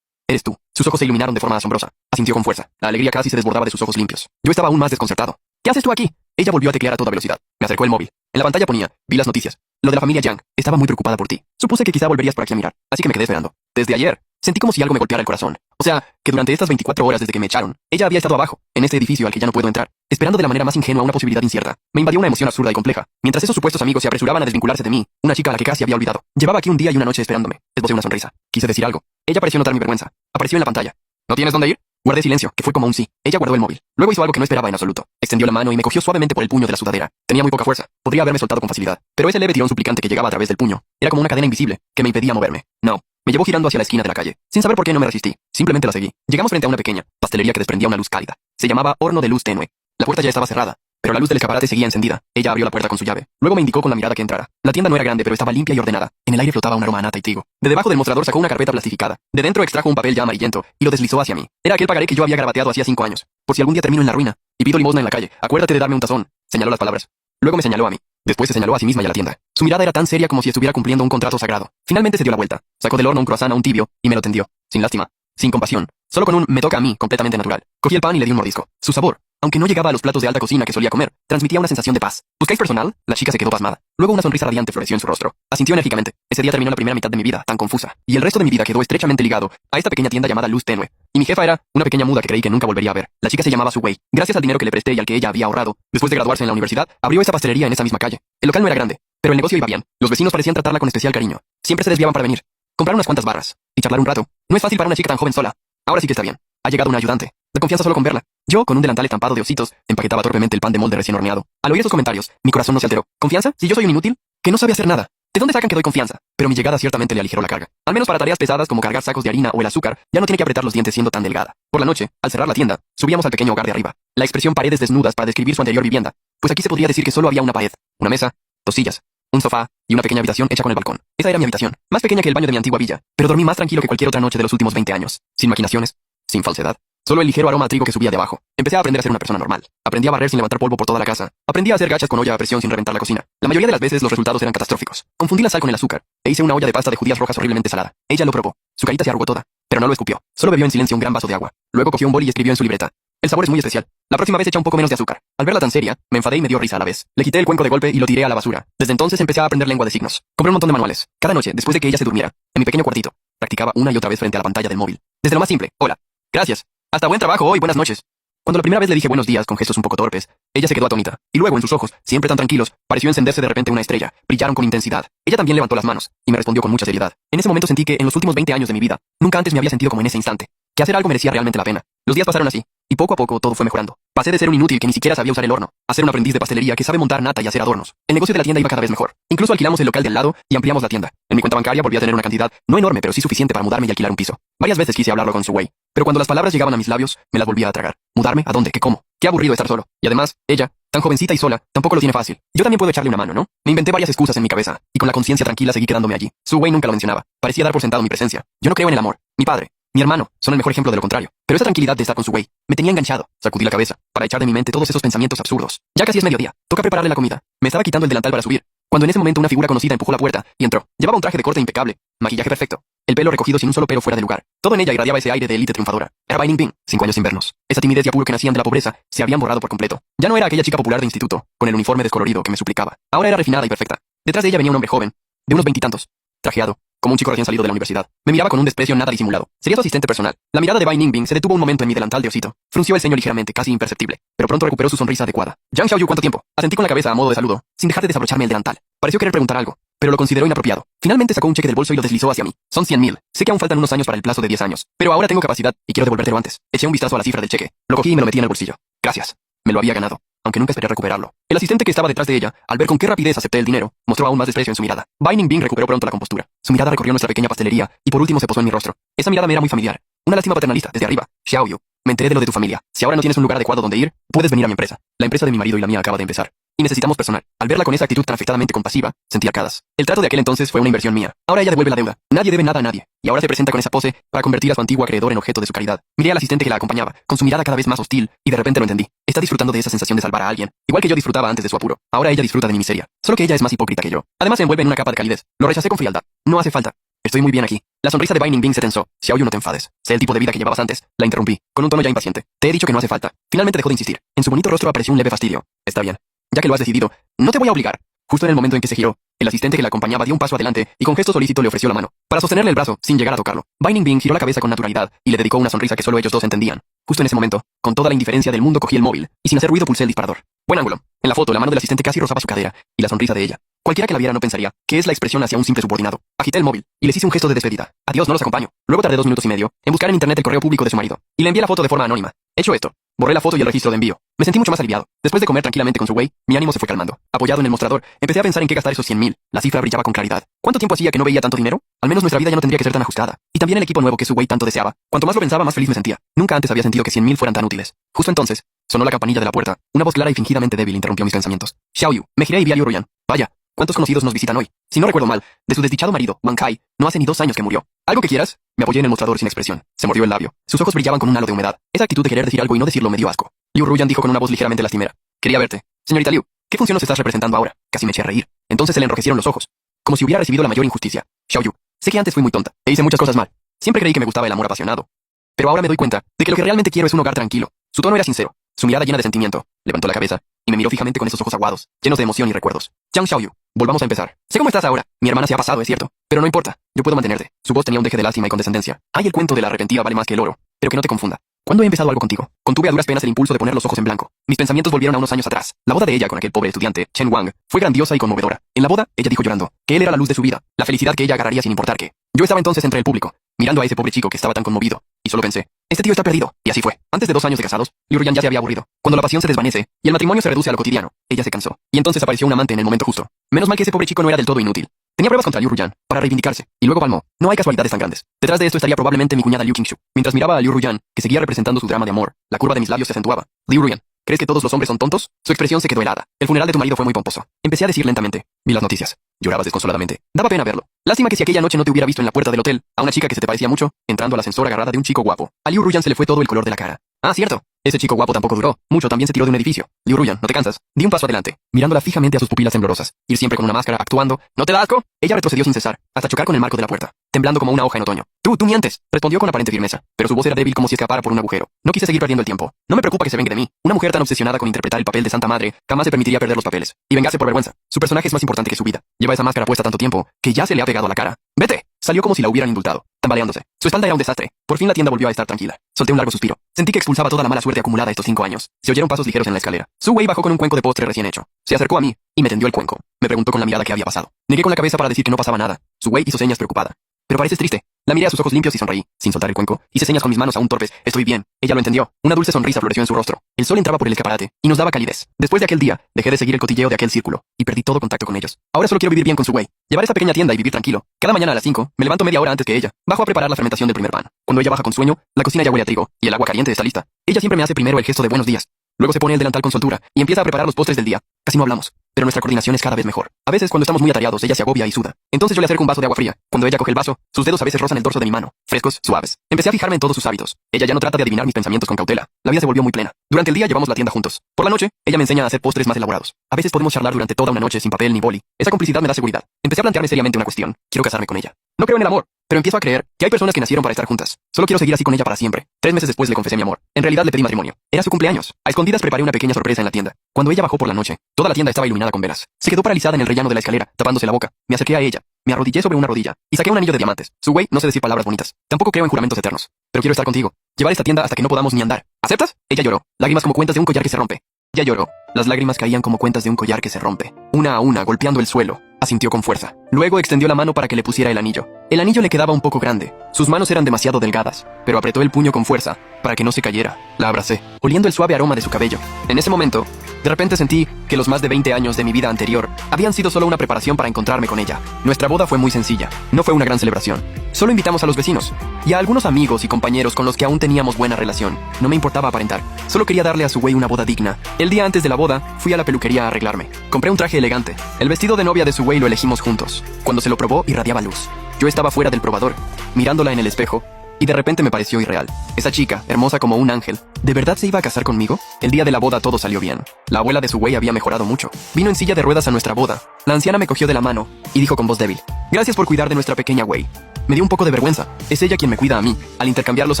Eres tú. Sus ojos se iluminaron de forma asombrosa. Asintió con fuerza. La alegría casi se desbordaba de sus ojos limpios. Yo estaba aún más desconcertado. ¿Qué haces tú aquí? Ella volvió a teclear a toda velocidad. Me acercó el móvil. En la pantalla ponía, vi las noticias. Lo de la familia Yang. Estaba muy preocupada por ti. Supuse que quizá volverías por aquí a mirar. Así que me quedé esperando. Desde ayer. Sentí como si algo me golpeara el corazón. O sea, que durante estas 24 horas desde que me echaron, ella había estado abajo, en este edificio al que ya no puedo entrar, esperando de la manera más ingenua una posibilidad incierta. Me invadió una emoción absurda y compleja. Mientras esos supuestos amigos se apresuraban a desvincularse de mí, una chica a la que casi había olvidado, llevaba aquí un día y una noche esperándome. Esbocé una sonrisa. Quise decir algo. Ella pareció notar mi vergüenza. Apareció en la pantalla. ¿No tienes dónde ir? Guardé silencio, que fue como un sí. Ella guardó el móvil. Luego hizo algo que no esperaba en absoluto. Extendió la mano y me cogió suavemente por el puño de la sudadera. Tenía muy poca fuerza. Podría haberme soltado con facilidad. Pero ese leve tirón suplicante que llegaba a través del puño era como una cadena invisible que me impedía moverme. No. Me llevó girando hacia la esquina de la calle. Sin saber por qué no me resistí. Simplemente la seguí. Llegamos frente a una pequeña pastelería que desprendía una luz cálida. Se llamaba Horno de Luz Tenue. La puerta ya estaba cerrada, pero la luz del escaparate seguía encendida. Ella abrió la puerta con su llave. Luego me indicó con la mirada que entrara. La tienda no era grande, pero estaba limpia y ordenada. En el aire flotaba un aroma a nata y trigo. De debajo del mostrador sacó una carpeta plastificada. De dentro extrajo un papel ya amarillento y lo deslizó hacia mí. Era aquel pagaré que yo había garabateado hacía 5 años. Por si algún día termino en la ruina y pido limosna en la calle, acuérdate de darme un tazón. Señaló las palabras. Luego me señaló a mí. Después se señaló a sí misma y a la tienda. Su mirada era tan seria como si estuviera cumpliendo un contrato sagrado. Finalmente se dio la vuelta. Sacó del horno un croissant aún tibio y me lo tendió. Sin lástima. Sin compasión. Solo con un me toca a mí completamente natural. Cogí el pan y le di un mordisco. Su sabor, aunque no llegaba a los platos de alta cocina que solía comer, transmitía una sensación de paz. ¿Buscáis personal? La chica se quedó pasmada. Luego una sonrisa radiante floreció en su rostro. Asintió enérgicamente. Ese día terminó la primera mitad de mi vida, tan confusa. Y el resto de mi vida quedó estrechamente ligado a esta pequeña tienda llamada Luz Tenue. Y mi jefa era una pequeña muda que creí que nunca volvería a ver. La chica se llamaba Su Wei. Gracias al dinero que le presté y al que ella había ahorrado, después de graduarse en la universidad, abrió esa pastelería en esa misma calle. El local no era grande, pero el negocio iba bien. Los vecinos parecían tratarla con especial cariño. Siempre se desviaban para venir, comprar unas cuantas barras y charlar un rato. No es fácil para una chica tan joven sola. Ahora sí que está bien. Ha llegado una ayudante. De confianza solo con verla. Yo, con un delantal estampado de ositos, empaquetaba torpemente el pan de molde recién horneado. Al oír esos comentarios, mi corazón no se alteró. ¿Confianza? Si yo soy un inútil, que no sabe hacer nada. ¿De dónde sacan que doy confianza? Pero mi llegada ciertamente le aligeró la carga. Al menos para tareas pesadas como cargar sacos de harina o el azúcar, ya no tiene que apretar los dientes siendo tan delgada. Por la noche, al cerrar la tienda, subíamos al pequeño hogar de arriba. La expresión paredes desnudas para describir su anterior vivienda, pues aquí se podría decir que solo había una pared, una mesa, 2 sillas, un sofá y una pequeña habitación hecha con el balcón. Esa era mi habitación, más pequeña que el baño de mi antigua villa, pero dormí más tranquilo que cualquier otra noche de los últimos 20 años. Sin maquinaciones, sin falsedad. Solo el ligero aroma a trigo que subía de abajo. Empecé a aprender a ser una persona normal. Aprendí a barrer sin levantar polvo por toda la casa. Aprendí a hacer gachas con olla a presión sin reventar la cocina. La mayoría de las veces los resultados eran catastróficos. Confundí la sal con el azúcar e hice una olla de pasta de judías rojas horriblemente salada. Ella lo probó. Su carita se arrugó toda, pero no lo escupió. Solo bebió en silencio un gran vaso de agua. Luego cogió un boli y escribió en su libreta. El sabor es muy especial. La próxima vez echa un poco menos de azúcar. Al verla tan seria, me enfadé y me dio risa a la vez. Le quité el cuenco de golpe y lo tiré a la basura. Desde entonces empecé a aprender lengua de signos. Compré un montón de manuales. Cada noche, después de que ella se durmiera, en mi pequeño cuartito, practicaba una y otra vez frente a la pantalla del móvil. Desde lo más simple. Hola. Gracias. Hasta buen trabajo hoy, buenas noches. Cuando la primera vez le dije buenos días con gestos un poco torpes, ella se quedó atónita. Y luego en sus ojos, siempre tan tranquilos, pareció encenderse de repente una estrella. Brillaron con intensidad. Ella también levantó las manos y me respondió con mucha seriedad. En ese momento sentí que en los últimos 20 años de mi vida, nunca antes me había sentido como en ese instante. Que hacer algo merecía realmente la pena. Los días pasaron así, y poco a poco todo fue mejorando. Pasé de ser un inútil que ni siquiera sabía usar el horno, a ser un aprendiz de pastelería que sabe montar nata y hacer adornos. El negocio de la tienda iba cada vez mejor. Incluso alquilamos el local de al lado y ampliamos la tienda. En mi cuenta bancaria volví a tener una cantidad, no enorme, pero sí suficiente para mudarme y alquilar un piso. Varias veces quise hablarlo con Su Wei, pero cuando las palabras llegaban a mis labios, me las volvía a tragar. ¿Mudarme? ¿A dónde? ¿Qué cómo? Qué aburrido estar solo. Y además, ella, tan jovencita y sola, tampoco lo tiene fácil. Yo también puedo echarle una mano, ¿no? Me inventé varias excusas en mi cabeza, y con la conciencia tranquila seguí quedándome allí. Su Wei nunca lo mencionaba. Parecía dar por sentado mi presencia. Yo no creo en el amor. Mi padre, mi hermano, son el mejor ejemplo de lo contrario. Pero esa tranquilidad de estar con Su Wei me tenía enganchado. Sacudí la cabeza para echar de mi mente todos esos pensamientos absurdos. Ya casi es mediodía. Toca prepararle la comida. Me estaba quitando el delantal para subir, cuando en ese momento una figura conocida empujó la puerta y entró. Llevaba un traje de corte impecable, maquillaje perfecto, el pelo recogido sin un solo pelo fuera de lugar. Todo en ella irradiaba ese aire de élite triunfadora. Era Bai Ningbing, 5 años sin vernos. Esa timidez y apuro que nacían de la pobreza se habían borrado por completo. Ya no era aquella chica popular de instituto, con el uniforme descolorido que me suplicaba. Ahora era refinada y perfecta. Detrás de ella venía un hombre joven, de unos 20 y tantos, trajeado, como un chico recién salido de la universidad. Me miraba con un desprecio nada disimulado. Sería su asistente personal. La mirada de Bai Ningbing se detuvo un momento en mi delantal de osito. Frunció el ceño ligeramente, casi imperceptible, pero pronto recuperó su sonrisa adecuada. Yang Xiaoyu, ¿cuánto tiempo? Asentí con la cabeza a modo de saludo, sin dejar de desabrocharme el delantal. Pareció querer preguntar algo, pero lo consideró inapropiado. Finalmente sacó un cheque del bolso y lo deslizó hacia mí. Son 100.000. Sé que aún faltan unos años para el plazo de 10 años, pero ahora tengo capacidad y quiero devolvértelo antes. Eché un vistazo a la cifra del cheque. Lo cogí y me lo metí en el bolsillo. Gracias. Me lo había ganado, aunque nunca esperé recuperarlo. El asistente que estaba detrás de ella, al ver con qué rapidez acepté el dinero, mostró aún más desprecio en su mirada. Bai Ningbing recuperó pronto la compostura. Su mirada recorrió nuestra pequeña pastelería y por último se posó en mi rostro. Esa mirada me era muy familiar. Una lástima paternalista, desde arriba. Xiaoyu, me enteré de lo de tu familia. Si ahora no tienes un lugar adecuado donde ir, puedes venir a mi empresa. La empresa de mi marido y la mía acaba de empezar. Y necesitamos personal. Al verla con esa actitud tan afectadamente compasiva, sentí arcadas. El trato de aquel entonces fue una inversión mía. Ahora ella devuelve la deuda. Nadie debe nada a nadie. Y ahora se presenta con esa pose para convertir a su antiguo acreedor en objeto de su caridad. Miré al asistente que la acompañaba, con su mirada cada vez más hostil, y de repente lo entendí. Está disfrutando de esa sensación de salvar a alguien, igual que yo disfrutaba antes de su apuro. Ahora ella disfruta de mi miseria. Solo que ella es más hipócrita que yo. Además se envuelve en una capa de calidez. Lo rechacé con frialdad. No hace falta. Estoy muy bien aquí. La sonrisa de Bai Ningbing se tensó. Xiaoyu, no te enfades. Sé el tipo de vida que llevabas antes. La interrumpí, con un tono ya impaciente. Te he dicho que no hace falta. Finalmente dejó de insistir. En su bonito rostro apareció un leve fastidio. Está bien. Ya que lo has decidido, no te voy a obligar. Justo en el momento en que se giró, el asistente que la acompañaba dio un paso adelante y con gesto solícito le ofreció la mano, para sostenerle el brazo sin llegar a tocarlo. Binding Bing giró la cabeza con naturalidad y le dedicó una sonrisa que solo ellos dos entendían. Justo en ese momento, con toda la indiferencia del mundo cogí el móvil y sin hacer ruido pulsé el disparador. Buen ángulo. En la foto, la mano del asistente casi rozaba su cadera y la sonrisa de ella. Cualquiera que la viera no pensaría que es la expresión hacia un simple subordinado. Agité el móvil y les hice un gesto de despedida. Adiós, no los acompaño. Luego tardé 2 minutos y medio en buscar en internet el correo público de su marido y le envié la foto de forma anónima. Hecho esto, borré la foto y el registro de envío. Me sentí mucho más aliviado. Después de comer tranquilamente con su güey, mi ánimo se fue calmando. Apoyado en el mostrador, empecé a pensar en qué gastar esos 100,000. La cifra brillaba con claridad. ¿Cuánto tiempo hacía que no veía tanto dinero? Al menos nuestra vida ya no tendría que ser tan ajustada. Y también el equipo nuevo que su güey tanto deseaba. Cuanto más lo pensaba, más feliz me sentía. Nunca antes había sentido que 100,000 fueran tan útiles. Justo entonces, sonó la campanilla de la puerta. Una voz clara y fingidamente débil interrumpió mis pensamientos. Xiaoyu, me giré y vi a Liu Ruyan. Vaya, ¿cuántos conocidos nos visitan hoy? Si no recuerdo mal, de su desdichado marido, Wang Kai, no hace ni 2 años que murió. ¿Algo que quieras? Me apoyé en el mostrador sin expresión. Se mordió el labio. Sus ojos brillaban con un halo de humedad. Esa actitud de querer decir algo y no decirlo me dio asco. Liu Ruyan dijo con una voz ligeramente lastimera. Quería verte. Señorita Liu, ¿qué función nos estás representando ahora? Casi me eché a reír. Entonces se le enrojecieron los ojos. Como si hubiera recibido la mayor injusticia. Xiaoyu, sé que antes fui muy tonta e hice muchas cosas mal. Siempre creí que me gustaba el amor apasionado. Pero ahora me doy cuenta de que lo que realmente quiero es un hogar tranquilo. Su tono era sincero. Su mirada llena de sentimiento. Levantó la cabeza y me miró fijamente con esos ojos aguados, llenos de emoción y recuerdos. Jiang Xiaoyu, volvamos a empezar. Sé cómo estás ahora. Mi hermana se ha pasado, es cierto. Pero no importa. Yo puedo mantenerte. Su voz tenía un deje de lástima y condescendencia. Ay, el cuento de la arrepentida vale más que el oro. Pero que no te confunda. ¿Cuándo he empezado algo contigo? Contuve a duras penas el impulso de poner los ojos en blanco. Mis pensamientos volvieron a unos años atrás. La boda de ella con aquel pobre estudiante, Chen Wang, fue grandiosa y conmovedora. En la boda, ella dijo llorando que él era la luz de su vida, la felicidad que ella agarraría sin importar qué. Yo estaba entonces entre el público, mirando a ese pobre chico que estaba tan conmovido, y solo pensé, este tío está perdido. Y así fue. Antes de 2 años de casados, Liu Ruyan ya se había aburrido. Cuando la pasión se desvanece y el matrimonio se reduce a lo cotidiano, ella se cansó. Y entonces apareció un amante en el momento justo. Menos mal que ese pobre chico no era del todo inútil. Tenía pruebas contra Liu Ruyan, para reivindicarse, y luego palmó. No hay casualidades tan grandes. Detrás de esto estaría probablemente mi cuñada Liu Qingshu. Mientras miraba a Liu Ruyan, que seguía representando su drama de amor, la curva de mis labios se acentuaba. Liu Ruyan, ¿crees que todos los hombres son tontos? Su expresión se quedó helada. El funeral de tu marido fue muy pomposo. Empecé a decir lentamente. Vi las noticias. Llorabas desconsoladamente. Daba pena verlo. Lástima que si aquella noche no te hubiera visto en la puerta del hotel, a una chica que se te parecía mucho, entrando al ascensor agarrada de un chico guapo. A Liu Ruyan se le fue todo el color de la cara. Ah, cierto. Ese chico guapo tampoco duró. Mucho también se tiró de un edificio. Liu Ruyan, ¿no te cansas? Di un paso adelante, mirándola fijamente a sus pupilas temblorosas. Ir siempre con una máscara, actuando. ¿No te da asco? Ella retrocedió sin cesar, hasta chocar con el marco de la puerta, temblando como una hoja en otoño. Tú mientes, respondió con aparente firmeza, pero su voz era débil como si escapara por un agujero. No quise seguir perdiendo el tiempo. No me preocupa que se vengue de mí. Una mujer tan obsesionada con interpretar el papel de Santa Madre jamás se permitiría perder los papeles y vengarse por vergüenza. Su personaje es más importante que su vida. Lleva esa máscara puesta tanto tiempo que ya se le ha pegado a la cara. Vete. Salió como si la hubieran indultado, tambaleándose. Su espalda era un desastre. Por fin la tienda volvió a estar tranquila. Solté un largo suspiro. Sentí que expulsaba toda la mala suerte acumulada estos 5 años. Se oyeron pasos ligeros en la escalera. Su Wei bajó con un cuenco de postre recién hecho. Se acercó a mí y me tendió el cuenco. Me preguntó con la mirada qué había pasado. Negué con la cabeza para decir que no pasaba nada. Su Wei hizo señas preocupada. Pero pareces triste. La miré a sus ojos limpios y sonreí, sin soltar el cuenco. Hice señas con mis manos aún torpes. Estoy bien. Ella lo entendió. Una dulce sonrisa floreció en su rostro. El sol entraba por el escaparate y nos daba calidez. Después de aquel día, dejé de seguir el cotilleo de aquel círculo y perdí todo contacto con ellos. Ahora solo quiero vivir bien con su Wei. Llevar esa pequeña tienda y vivir tranquilo. Cada mañana a las 5, me levanto media hora antes que ella. Bajo a preparar la fermentación del primer pan. Cuando ella baja con sueño, la cocina ya huele a trigo y el agua caliente está lista. Ella siempre me hace primero el gesto de buenos días. Luego se pone el delantal con soltura y empieza a preparar los postres del día. Casi no hablamos, pero nuestra coordinación es cada vez mejor. A veces cuando estamos muy atareados, ella se agobia y suda. Entonces yo le acerco un vaso de agua fría. Cuando ella coge el vaso, sus dedos a veces rozan el dorso de mi mano, frescos, suaves. Empecé a fijarme en todos sus hábitos. Ella ya no trata de adivinar mis pensamientos con cautela. La vida se volvió muy plena. Durante el día llevamos la tienda juntos. Por la noche, ella me enseña a hacer postres más elaborados. A veces podemos charlar durante toda una noche sin papel ni boli. Esa complicidad me da seguridad. Empecé a plantearme seriamente una cuestión. Quiero casarme con ella. No creo en el amor, pero empiezo a creer que hay personas que nacieron para estar juntas. Solo quiero seguir así con ella para siempre. 3 meses después le confesé mi amor. En realidad le pedí matrimonio. Era su cumpleaños. A escondidas preparé una pequeña sorpresa en la tienda. Cuando ella bajó por la noche, toda la tienda estaba iluminada con velas. Se quedó paralizada en el rellano de la escalera, tapándose la boca. Me acerqué a ella. Me arrodillé sobre una rodilla y saqué un anillo de diamantes. Su Wei no sé decir palabras bonitas. Tampoco creo en juramentos eternos. Pero quiero estar contigo. Llevar esta tienda hasta que no podamos ni andar. ¿Aceptas? Ella lloró. Lágrimas como cuentas de un collar que se rompe. Ella lloró. Las lágrimas caían como cuentas de un collar que se rompe. Una a una, golpeando el suelo. Asintió con fuerza. Luego extendió la mano para que le pusiera el anillo. El anillo le quedaba un poco grande. Sus manos eran demasiado delgadas, pero apretó el puño con fuerza para que no se cayera. La abracé, oliendo el suave aroma de su cabello. En ese momento, de repente sentí que los más de 20 años de mi vida anterior habían sido solo una preparación para encontrarme con ella. Nuestra boda fue muy sencilla. No fue una gran celebración. Solo invitamos a los vecinos y a algunos amigos y compañeros con los que aún teníamos buena relación. No me importaba aparentar. Solo quería darle a su Wei una boda digna. El día antes de la boda, fui a la peluquería a arreglarme. Compré un traje elegante. El vestido de novia de su Wei lo elegimos juntos. Cuando se lo probó, irradiaba luz. Yo estaba fuera del probador, mirándola en el espejo, y de repente me pareció irreal. Esa chica, hermosa como un ángel, ¿de verdad se iba a casar conmigo? El día de la boda todo salió bien. La abuela de su Wei había mejorado mucho. Vino en silla de ruedas a nuestra boda. La anciana me cogió de la mano y dijo con voz débil: gracias por cuidar de nuestra pequeña Wei. Me dio un poco de vergüenza. Es ella quien me cuida a mí. Al intercambiar los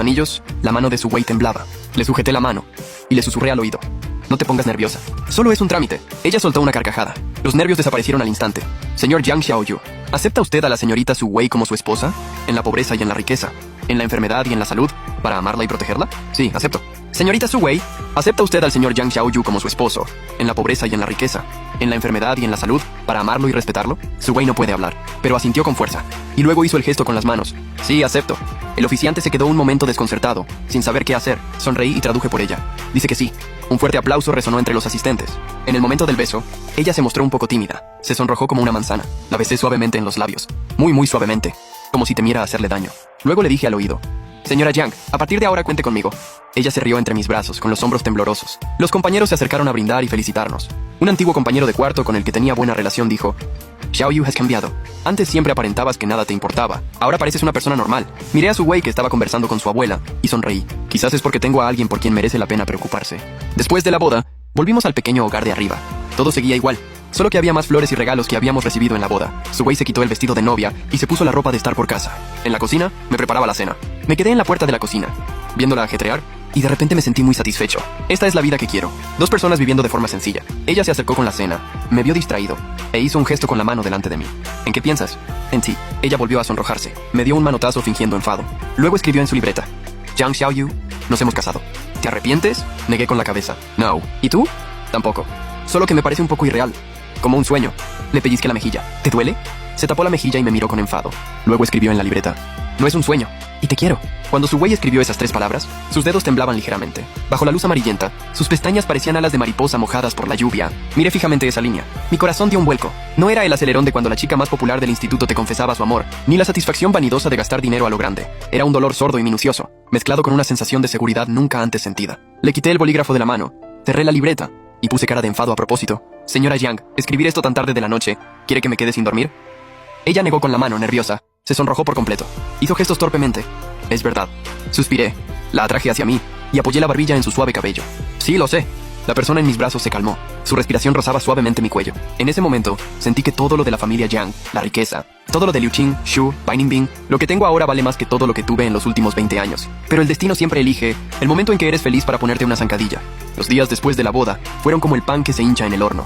anillos, la mano de su Wei temblaba. Le sujeté la mano y le susurré al oído: No te pongas nerviosa. Solo es un trámite. Ella soltó una carcajada. Los nervios desaparecieron al instante. Señor Yang Xiaoyu, ¿acepta usted a la señorita Su Wei como su esposa? En la pobreza y en la riqueza. En la enfermedad y en la salud. ¿Para amarla y protegerla? Sí, acepto. Señorita Su Wei, ¿acepta usted al señor Yang Xiaoyu como su esposo? En la pobreza y en la riqueza. En la enfermedad y en la salud. ¿Para amarlo y respetarlo? Su Wei no puede hablar, pero asintió con fuerza. Y luego hizo el gesto con las manos. Sí, acepto. El oficiante se quedó un momento desconcertado, sin saber qué hacer. Sonreí y traduje por ella. Dice que sí. Un fuerte aplauso resonó entre los asistentes. En el momento del beso, ella se mostró un poco tímida. Se sonrojó como una manzana. La besé suavemente en los labios. Muy suavemente. Como si temiera hacerle daño. Luego le dije al oído: Señora Yang, a partir de ahora cuente conmigo. Ella se rió entre mis brazos, con los hombros temblorosos. Los compañeros se acercaron a brindar y felicitarnos. Un antiguo compañero de cuarto con el que tenía buena relación dijo: Xiaoyu, has cambiado. Antes siempre aparentabas que nada te importaba. Ahora pareces una persona normal. Miré a Su Wei, que estaba conversando con su abuela, y sonreí. Quizás es porque tengo a alguien por quien merece la pena preocuparse. Después de la boda, volvimos al pequeño hogar de arriba. Todo seguía igual, solo que había más flores y regalos que habíamos recibido en la boda. Su Wei se quitó el vestido de novia y se puso la ropa de estar por casa. En la cocina, me preparaba la cena. Me quedé en la puerta de la cocina, viéndola ajetrear, y de repente me sentí muy satisfecho. Esta es la vida que quiero. Dos personas viviendo de forma sencilla. Ella se acercó con la cena, me vio distraído, e hizo un gesto con la mano delante de mí. ¿En qué piensas? En ti. Ella volvió a sonrojarse. Me dio un manotazo fingiendo enfado. Luego escribió en su libreta: Yang Xiaoyu, nos hemos casado. ¿Te arrepientes? Negué con la cabeza. No. ¿Y tú? Tampoco. Solo que me parece un poco irreal. Como un sueño. Le pellizqué la mejilla. ¿Te duele? Se tapó la mejilla y me miró con enfado. Luego escribió en la libreta: no es un sueño. Y te quiero. Cuando Su Wei escribió esas 3 palabras, sus dedos temblaban ligeramente. Bajo la luz amarillenta, sus pestañas parecían alas de mariposa mojadas por la lluvia. Miré fijamente esa línea. Mi corazón dio un vuelco. No era el acelerón de cuando la chica más popular del instituto te confesaba su amor, ni la satisfacción vanidosa de gastar dinero a lo grande. Era un dolor sordo y minucioso, mezclado con una sensación de seguridad nunca antes sentida. Le quité el bolígrafo de la mano, cerré la libreta y puse cara de enfado a propósito. Señora Yang, escribir esto tan tarde de la noche, ¿quiere que me quede sin dormir? Ella negó con la mano, nerviosa. Se sonrojó por completo. Hizo gestos torpemente. Es verdad. Suspiré. La atraje hacia mí y apoyé la barbilla en su suave cabello. Sí, lo sé. La persona en mis brazos se calmó. Su respiración rozaba suavemente mi cuello. En ese momento, sentí que todo lo de la familia Yang, la riqueza, todo lo de Liu Qing, Xu, Bai Ningbing, lo que tengo ahora vale más que todo lo que tuve en los últimos 20 años. Pero el destino siempre elige el momento en que eres feliz para ponerte una zancadilla. Los días después de la boda fueron como el pan que se hincha en el horno.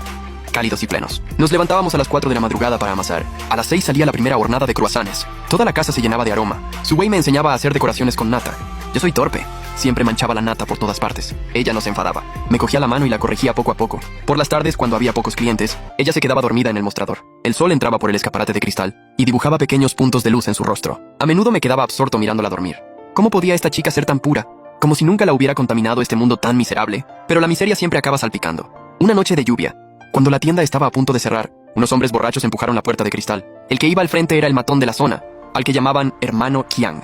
Cálidos y plenos. Nos levantábamos a las 4 de la madrugada para amasar. A las 6 salía la primera hornada de croissants. Toda la casa se llenaba de aroma. Su Wei me enseñaba a hacer decoraciones con nata. Yo soy torpe. Siempre manchaba la nata por todas partes. Ella no se enfadaba. Me cogía la mano y la corregía poco a poco. Por las tardes, cuando había pocos clientes, ella se quedaba dormida en el mostrador. El sol entraba por el escaparate de cristal y dibujaba pequeños puntos de luz en su rostro. A menudo me quedaba absorto mirándola dormir. ¿Cómo podía esta chica ser tan pura? Como si nunca la hubiera contaminado este mundo tan miserable. Pero la miseria siempre acaba salpicando. Una noche de lluvia, cuando la tienda estaba a punto de cerrar, unos hombres borrachos empujaron la puerta de cristal. El que iba al frente era el matón de la zona, al que llamaban hermano Qiang.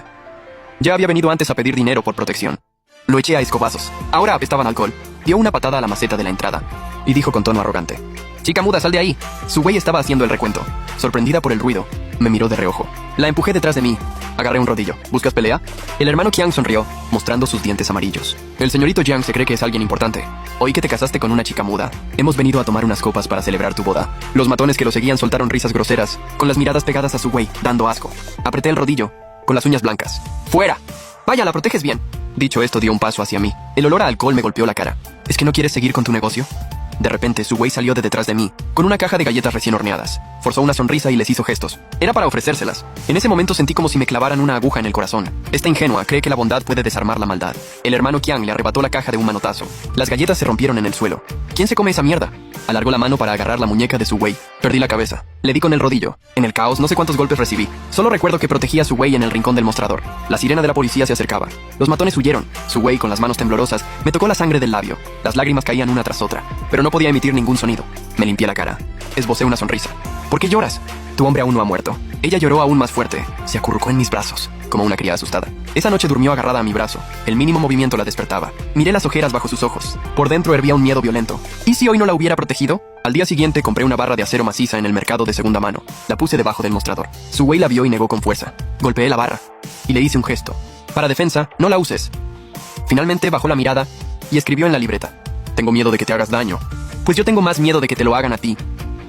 Ya había venido antes a pedir dinero por protección. Lo eché a escobazos. Ahora apestaban alcohol. Dio una patada a la maceta de la entrada y dijo con tono arrogante: Chica muda, sal de ahí. Su Wei estaba haciendo el recuento. Sorprendida por el ruido, me miró de reojo. La empujé detrás de mí. Agarré un rodillo. ¿Buscas pelea? El hermano Qiang sonrió, mostrando sus dientes amarillos. El señorito Yang se cree que es alguien importante. Oí que te casaste con una chica muda. Hemos venido a tomar unas copas para celebrar tu boda. Los matones que lo seguían soltaron risas groseras, con las miradas pegadas a Su Wei, dando asco. Apreté el rodillo, con las uñas blancas. ¡Fuera! Vaya, la proteges bien. Dicho esto, dio un paso hacia mí. El olor a alcohol me golpeó la cara. ¿Es que no quieres seguir con tu negocio? De repente, Su Wei salió de detrás de mí, con una caja de galletas recién horneadas. Forzó una sonrisa y les hizo gestos. Era para ofrecérselas. En ese momento sentí como si me clavaran una aguja en el corazón. Esta ingenua cree que la bondad puede desarmar la maldad. El hermano Qiang le arrebató la caja de un manotazo. Las galletas se rompieron en el suelo. ¿Quién se come esa mierda? Alargó la mano para agarrar la muñeca de Su Wei. Perdí la cabeza. Le di con el rodillo. En el caos, no sé cuántos golpes recibí. Solo recuerdo que protegía a Su Wei en el rincón del mostrador. La sirena de la policía se acercaba. Los matones huyeron. Su Wei, con las manos temblorosas, me tocó la sangre del labio. Las lágrimas caían una tras otra, pero no podía emitir ningún sonido. Me limpié la cara. Esbocé una sonrisa. ¿Por qué lloras? Tu hombre aún no ha muerto. Ella lloró aún más fuerte. Se acurrucó en mis brazos, como una cría asustada. Esa noche durmió agarrada a mi brazo. El mínimo movimiento la despertaba. Miré las ojeras bajo sus ojos. Por dentro hervía un miedo violento. ¿Y si hoy no la hubiera protegido? Al día siguiente compré una barra de acero maciza en el mercado de segunda mano. La puse debajo del mostrador. Su Wei la vio y negó con fuerza. Golpeé la barra y le hice un gesto. Para defensa, no la uses. Finalmente bajó la mirada y escribió en la libreta: Tengo miedo de que te hagas daño. Pues yo tengo más miedo de que te lo hagan a ti.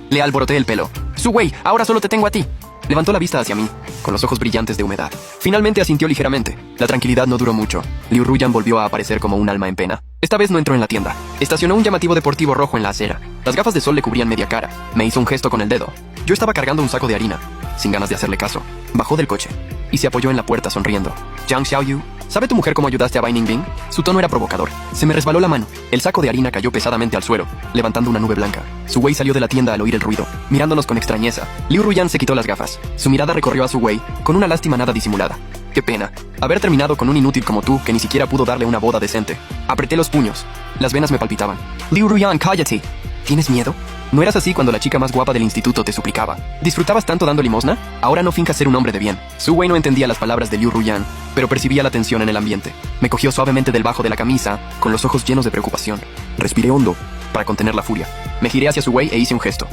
Le alboroté el pelo. Su Wei, ahora solo te tengo a ti. Levantó la vista hacia mí, con los ojos brillantes de humedad. Finalmente asintió ligeramente. La tranquilidad no duró mucho. Liu Ruyan volvió a aparecer como un alma en pena. Esta vez no entró en la tienda. Estacionó un llamativo deportivo rojo en la acera. Las gafas de sol le cubrían media cara. Me hizo un gesto con el dedo. Yo estaba cargando un saco de harina. Sin ganas de hacerle caso, bajó del coche y se apoyó en la puerta sonriendo. Jiang Xiaoyu, ¿sabe tu mujer cómo ayudaste a Bai Ningbing? Su tono era provocador. Se me resbaló la mano. El saco de harina cayó pesadamente al suelo, levantando una nube blanca. Su Wei salió de la tienda al oír el ruido, mirándonos con extrañeza. Liu Ruyan se quitó las gafas. Su mirada recorrió a Su Wei con una lástima nada disimulada. Qué pena, haber terminado con un inútil como tú que ni siquiera pudo darle una boda decente. Apreté los puños. Las venas me palpitaban. Liu Ruyan, cállate. ¿Tienes miedo? ¿No eras así cuando la chica más guapa del instituto te suplicaba? ¿Disfrutabas tanto dando limosna? Ahora no finjas ser un hombre de bien. Su Wei no entendía las palabras de Liu Ruyan, pero percibía la tensión en el ambiente. Me cogió suavemente del bajo de la camisa, con los ojos llenos de preocupación. Respiré hondo, para contener la furia. Me giré hacia Su Wei e hice un gesto.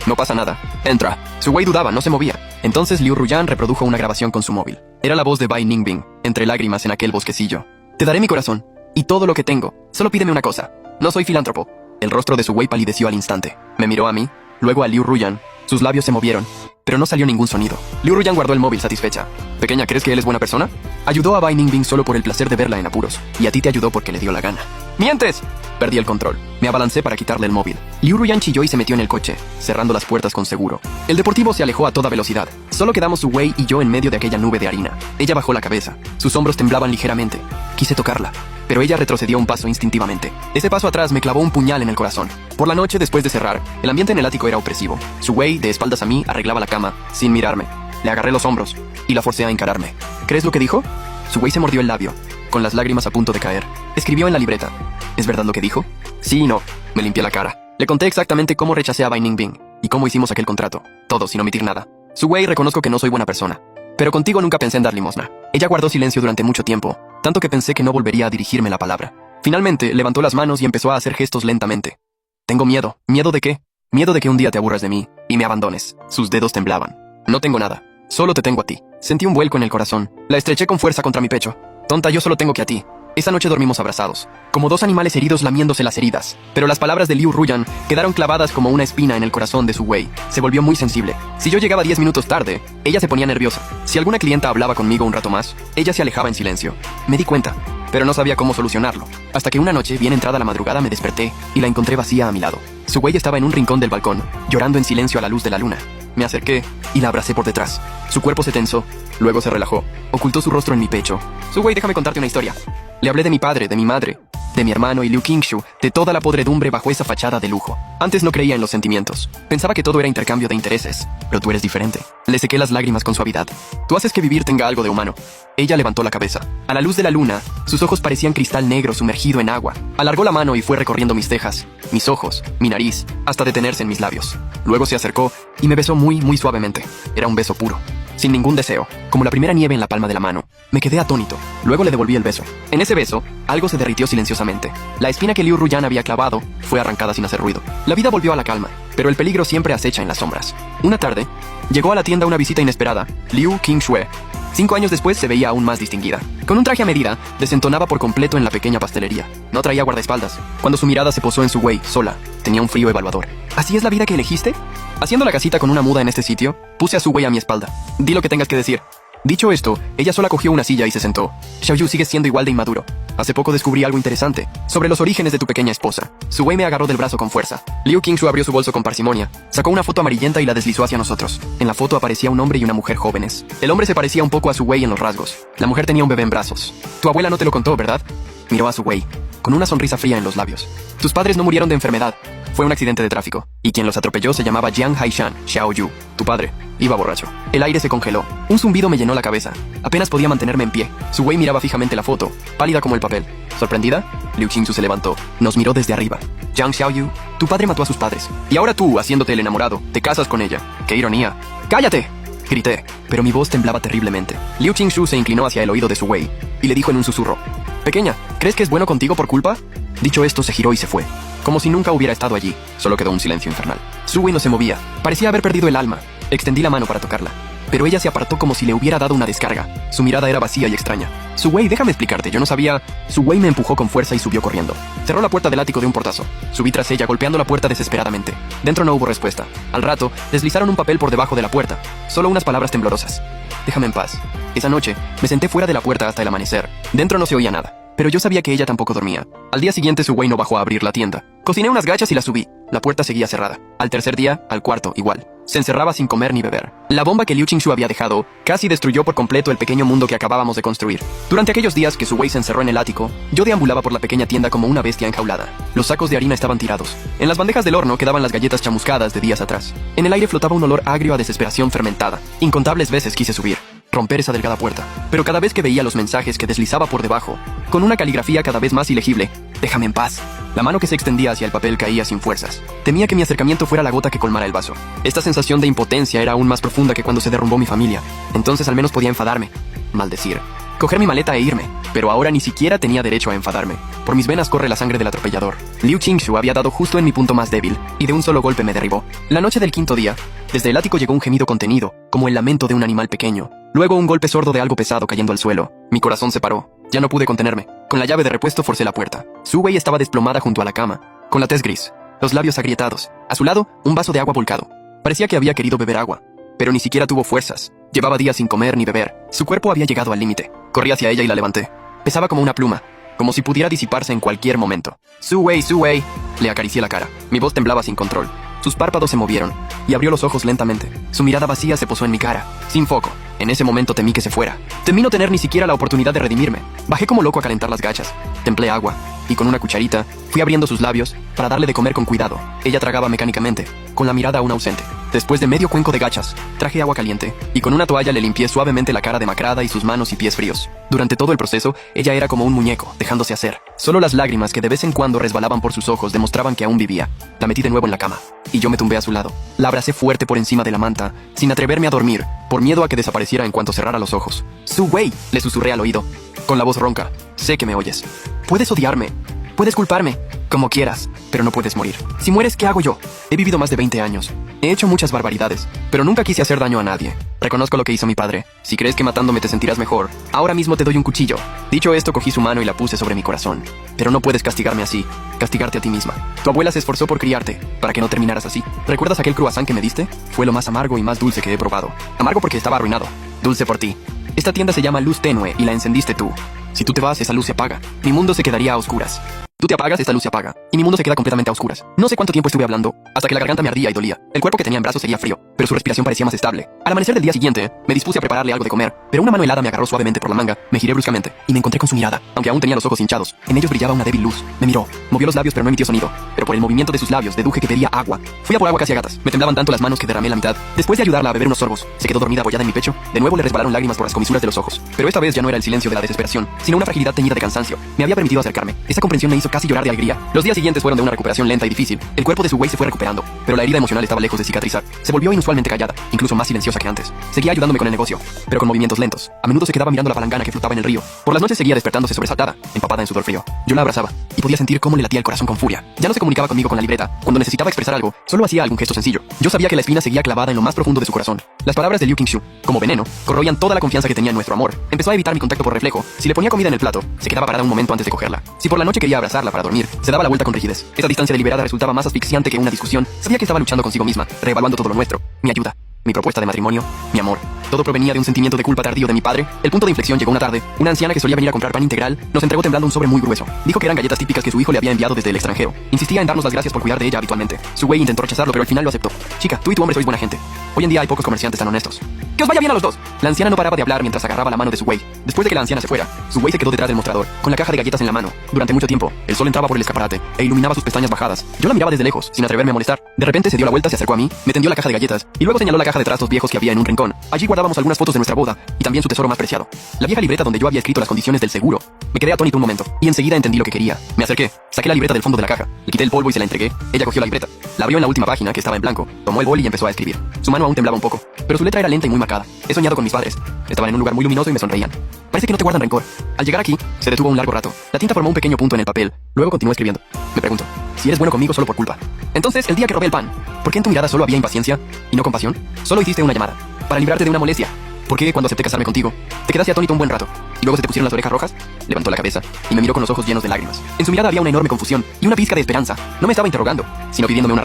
No pasa nada. Entra. Su Wei dudaba, no se movía. Entonces Liu Ruyan reprodujo una grabación con su móvil. Era la voz de Bai Ningbing, entre lágrimas en aquel bosquecillo. Te daré mi corazón, y todo lo que tengo. Solo pídeme una cosa. No soy filántropo. El rostro de Su Wei palideció al instante. Me miró a mí, luego a Liu Ruyan. Sus labios se movieron, pero no salió ningún sonido. Liu Ruyan guardó el móvil satisfecha. Pequeña, ¿crees que él es buena persona? Ayudó a Bai Ningbing solo por el placer de verla en apuros, y a ti te ayudó porque le dio la gana. ¡Mientes! Perdí el control. Me abalancé para quitarle el móvil. Liu Ruyan chilló y se metió en el coche, cerrando las puertas con seguro. El deportivo se alejó a toda velocidad. Solo quedamos Su Wei y yo en medio de aquella nube de harina. Ella bajó la cabeza. Sus hombros temblaban ligeramente. Quise tocarla, pero ella retrocedió un paso instintivamente. Ese paso atrás me clavó un puñal en el corazón. Por la noche, después de cerrar, el ambiente en el ático era opresivo. Su Wei, de espaldas a mí, arreglaba la cama, sin mirarme. Le agarré los hombros y la forcé a encararme. ¿Crees lo que dijo? Su Wei se mordió el labio, con las lágrimas a punto de caer. Escribió en la libreta. ¿Es verdad lo que dijo? Sí y no. Me limpié la cara. Le conté exactamente cómo rechacé a Bai Ningbing y cómo hicimos aquel contrato. Todo sin omitir nada. Su Wei, reconozco que no soy buena persona, pero contigo nunca pensé en dar limosna. Ella guardó silencio durante mucho tiempo, tanto que pensé que no volvería a dirigirme la palabra. Finalmente, levantó las manos y empezó a hacer gestos lentamente. Tengo miedo. ¿Miedo de qué? Miedo de que un día te aburras de mí y me abandones. Sus dedos temblaban. No tengo nada. Solo te tengo a ti. Sentí un vuelco en el corazón. La estreché con fuerza contra mi pecho. Tonta, yo solo tengo que a ti. Esa noche dormimos abrazados, como dos animales heridos lamiéndose las heridas. Pero las palabras de Liu Ruyan quedaron clavadas como una espina en el corazón de Su Wei. Se volvió muy sensible. Si yo llegaba 10 minutos tarde, ella se ponía nerviosa. Si alguna clienta hablaba conmigo un rato más, ella se alejaba en silencio. Me di cuenta, pero no sabía cómo solucionarlo. Hasta que una noche, bien entrada la madrugada, me desperté y la encontré vacía a mi lado. Su Wei estaba en un rincón del balcón, llorando en silencio a la luz de la luna. Me acerqué y la abracé por detrás. Su cuerpo se tensó, luego se relajó. Ocultó su rostro en mi pecho. Su Wei, déjame contarte una historia. Le hablé de mi padre, de mi madre, de mi hermano y Liu Qingshu, de toda la podredumbre bajo esa fachada de lujo. Antes no creía en los sentimientos. Pensaba que todo era intercambio de intereses. Pero tú eres diferente. Le sequé las lágrimas con suavidad. Tú haces que vivir tenga algo de humano. Ella levantó la cabeza. A la luz de la luna, sus ojos parecían cristal negro sumergido en agua. Alargó la mano y fue recorriendo mis cejas, mis ojos, mi nariz, hasta detenerse en mis labios. Luego se acercó y me besó muy, muy suavemente. Era un beso puro, sin ningún deseo, como la primera nieve en la palma de la mano. Me quedé atónito. Luego le devolví el beso. En ese beso, algo se derritió silenciosamente. La espina que Liu Ruyan había clavado fue arrancada sin hacer ruido. La vida volvió a la calma, pero el peligro siempre acecha en las sombras. Una tarde, llegó a la tienda una visita inesperada, Liu Qingshue. 5 años después se veía aún más distinguida. Con un traje a medida, desentonaba por completo en la pequeña pastelería. No traía guardaespaldas. Cuando su mirada se posó en Su Wei, sola, tenía un frío evaluador. ¿Así es la vida que elegiste? Haciendo la casita con una muda en este sitio, puse a Su Wei a mi espalda. Di lo que tengas que decir. Dicho esto, ella sola cogió una silla y se sentó. Xiaoyu sigue siendo igual de inmaduro. Hace poco descubrí algo interesante sobre los orígenes de tu pequeña esposa. Su Wei me agarró del brazo con fuerza. Liu Qingshu abrió su bolso con parsimonia, sacó una foto amarillenta y la deslizó hacia nosotros. En la foto aparecía un hombre y una mujer jóvenes. El hombre se parecía un poco a Su Wei en los rasgos. La mujer tenía un bebé en brazos. Tu abuela no te lo contó, ¿verdad? Miró a Su Wei, con una sonrisa fría en los labios. Tus padres no murieron de enfermedad. Fue un accidente de tráfico, y quien los atropelló se llamaba Jiang Haishan, Xiaoyu. Tu padre iba borracho. El aire se congeló. Un zumbido me llenó la cabeza. Apenas podía mantenerme en pie. Su Wei miraba fijamente la foto, pálida como el papel. ¿Sorprendida? Liu Qingshu se levantó. Nos miró desde arriba. Jiang Xiaoyu, tu padre mató a sus padres. Y ahora tú, haciéndote el enamorado, te casas con ella. ¡Qué ironía! ¡Cállate!, grité, pero mi voz temblaba terriblemente. Liu Qingshu se inclinó hacia el oído de Su Wei y le dijo en un susurro: Pequeña, ¿crees que es bueno contigo por culpa? Dicho esto, se giró y se fue. Como si nunca hubiera estado allí. Solo quedó un silencio infernal. Su Wei no se movía. Parecía haber perdido el alma. Extendí la mano para tocarla, pero ella se apartó como si le hubiera dado una descarga. Su mirada era vacía y extraña. Su Wei, déjame explicarte, yo no sabía... Su Wei me empujó con fuerza y subió corriendo. Cerró la puerta del ático de un portazo. Subí tras ella, golpeando la puerta desesperadamente. Dentro no hubo respuesta. Al rato, deslizaron un papel por debajo de la puerta. Solo unas palabras temblorosas. Déjame en paz. Esa noche, me senté fuera de la puerta hasta el amanecer. Dentro no se oía nada, pero yo sabía que ella tampoco dormía. Al día siguiente Su Wei no bajó a abrir la tienda. Cociné unas gachas y las subí. La puerta seguía cerrada. Al tercer día, al cuarto, igual. Se encerraba sin comer ni beber. La bomba que Liu Qingshu había dejado casi destruyó por completo el pequeño mundo que acabábamos de construir. Durante aquellos días que Su Wei se encerró en el ático, yo deambulaba por la pequeña tienda como una bestia enjaulada. Los sacos de harina estaban tirados. En las bandejas del horno quedaban las galletas chamuscadas de días atrás. En el aire flotaba un olor agrio a desesperación fermentada. Incontables veces quise subir, romper esa delgada puerta, pero cada vez que veía los mensajes que deslizaba por debajo, con una caligrafía cada vez más ilegible, déjame en paz. La mano que se extendía hacia el papel caía sin fuerzas. Temía que mi acercamiento fuera la gota que colmara el vaso. Esta sensación de impotencia era aún más profunda que cuando se derrumbó mi familia. Entonces al menos podía enfadarme, maldecir, coger mi maleta e irme. Pero ahora ni siquiera tenía derecho a enfadarme. Por mis venas corre la sangre del atropellador. Liu Qingshu había dado justo en mi punto más débil, y de un solo golpe me derribó. La noche del quinto día, desde el ático llegó un gemido contenido, como el lamento de un animal pequeño. Luego un golpe sordo de algo pesado cayendo al suelo. Mi corazón se paró. Ya no pude contenerme. Con la llave de repuesto forcé la puerta. Su Wei estaba desplomada junto a la cama, con la tez gris, los labios agrietados. A su lado, un vaso de agua volcado. Parecía que había querido beber agua, pero ni siquiera tuvo fuerzas. Llevaba días sin comer ni beber. Su cuerpo había llegado al límite. Corrí hacia ella y la levanté. Pesaba como una pluma, como si pudiera disiparse en cualquier momento. Su Wei, Su Wei. Le acaricié la cara. Mi voz temblaba sin control. Sus párpados se movieron, y abrió los ojos lentamente. Su mirada vacía se posó en mi cara, sin foco. En ese momento temí que se fuera. Temí no tener ni siquiera la oportunidad de redimirme. Bajé como loco a calentar las gachas. Templé agua, y con una cucharita, fui abriendo sus labios para darle de comer con cuidado. Ella tragaba mecánicamente, con la mirada aún ausente. Después de medio cuenco de gachas, traje agua caliente, y con una toalla le limpié suavemente la cara demacrada y sus manos y pies fríos. Durante todo el proceso, ella era como un muñeco, dejándose hacer. Solo las lágrimas que de vez en cuando resbalaban por sus ojos demostraban que aún vivía. La metí de nuevo en la cama, y yo me tumbé a su lado. La abracé fuerte por encima de la manta, sin atreverme a dormir, por miedo a que desapareciera en cuanto cerrara los ojos. Su Wei, le susurré al oído, con la voz ronca. Sé que me oyes. Puedes odiarme, puedes culparme, como quieras, pero no puedes morir. Si mueres, ¿qué hago yo? He vivido más de 20 años. He hecho muchas barbaridades, pero nunca quise hacer daño a nadie. Reconozco lo que hizo mi padre. Si crees que matándome te sentirás mejor, ahora mismo te doy un cuchillo. Dicho esto, cogí su mano y la puse sobre mi corazón. Pero no puedes castigarme así, castigarte a ti misma. Tu abuela se esforzó por criarte, para que no terminaras así. ¿Recuerdas aquel croissant que me diste? Fue lo más amargo y más dulce que he probado. Amargo porque estaba arruinado. Dulce por ti. Esta tienda se llama Luz Tenue y la encendiste tú. Si tú te vas, esa luz se apaga. Mi mundo se quedaría a oscuras. Tú te apagas, esta luz se apaga, y mi mundo se queda completamente a oscuras. No sé cuánto tiempo estuve hablando, hasta que la garganta me ardía y dolía. El cuerpo que tenía en brazos seguía frío, pero su respiración parecía más estable. Al amanecer del día siguiente, me dispuse a prepararle algo de comer, pero una mano helada me agarró suavemente por la manga, me giré bruscamente, y me encontré con su mirada. Aunque aún tenía los ojos hinchados, en ellos brillaba una débil luz. Me miró, movió los labios pero no emitió sonido, pero por el movimiento de sus labios deduje que pedía agua. Fui a por agua casi a gatas, me temblaban tanto las manos que derramé la mitad. Después de ayudarla a beber unos sorbos, se quedó dormida apoyada en mi pecho. De nuevo le resbalaron lágrimas por las comisuras de los ojos, pero esta vez ya no era el silencio de la desesperación, sino una fragilidad teñida de cansancio. Me había permitido acercarme. Esa comprensión me hizo casi llorar de alegría. Los días siguientes fueron de una recuperación lenta y difícil. El cuerpo de Su Wei se fue recuperando, pero la herida emocional estaba lejos de cicatrizar. Se volvió inusualmente callada, incluso más silenciosa que antes. Seguía ayudándome con el negocio, pero con movimientos lentos. A menudo se quedaba mirando la palangana que flotaba en el río. Por las noches seguía despertándose sobresaltada, empapada en sudor frío. Yo la abrazaba, y podía sentir cómo le latía el corazón con furia. Ya no se comunicaba conmigo con la libreta. Cuando necesitaba expresar algo, solo hacía algún gesto sencillo. Yo sabía que la espina seguía clavada en lo más profundo de su corazón. Las palabras de Liu Qingshu, como veneno, corroían toda la confianza que tenía en nuestro amor. Empezó a evitar mi contacto por reflejo. Si le ponía comida en el plato, se quedaba parada un momento antes de cogerla. Si por la noche quería abrazarla para dormir, se daba la vuelta con rigidez. Esa distancia deliberada resultaba más asfixiante que una discusión. Sabía que estaba luchando consigo misma, reevaluando todo lo nuestro. Mi ayuda, mi propuesta de matrimonio, mi amor. Todo provenía de un sentimiento de culpa tardío de mi padre. El punto de inflexión llegó una tarde. Una anciana que solía venir a comprar pan integral nos entregó temblando un sobre muy grueso. Dijo que eran galletas típicas que su hijo le había enviado desde el extranjero. Insistía en darnos las gracias por cuidar de ella habitualmente. Su Wei intentó rechazarlo, pero al final lo aceptó. Chica, tú y tu hombre sois buena gente. Hoy en día hay pocos comerciantes tan honestos. ¡Que os vaya bien a los dos! La anciana no paraba de hablar mientras agarraba la mano de Su Wei. Después de que la anciana se fuera, Su Wei se quedó detrás del mostrador, con la caja de galletas en la mano. Durante mucho tiempo, el sol entraba por el escaparate e iluminaba sus pestañas bajadas. Yo la miraba desde lejos, sin atreverme a molestar. De repente se dio la vuelta, se acercó a mí, me tendió la caja de galletas y luego señaló la caja de trastos viejos que había en un rincón. Allí guardábamos algunas fotos de nuestra boda y también su tesoro más preciado, la vieja libreta donde yo había escrito las condiciones del seguro. Me quedé atónito un momento y enseguida entendí lo que quería. Me acerqué, saqué la libreta del fondo de la caja, le quité el polvo y se la entregué. Ella cogió la libreta, la abrió en la última página que estaba en blanco, tomó el boli y empezó a escribir. Su mano aún temblaba un poco, pero su letra era lenta y muy marcada. He soñado con mis padres. Estaban en un lugar muy luminoso y me sonreían. Parece que no te guardan rencor. Al llegar aquí, se detuvo un largo rato. La tinta formó un pequeño punto en el papel. Luego continuó escribiendo. Me pregunto, si eres bueno conmigo solo por culpa. Entonces, el día que robé el pan, ¿por qué en tu mirada solo había impaciencia y no compasión? Solo hiciste una llamada, para librarte de una molestia. ¿Por qué cuando acepté casarme contigo, te quedaste atónito un buen rato? Y luego se te pusieron las orejas rojas. Levantó la cabeza y me miró con los ojos llenos de lágrimas. En su mirada había una enorme confusión y una pizca de esperanza. No me estaba interrogando, sino pidiéndome una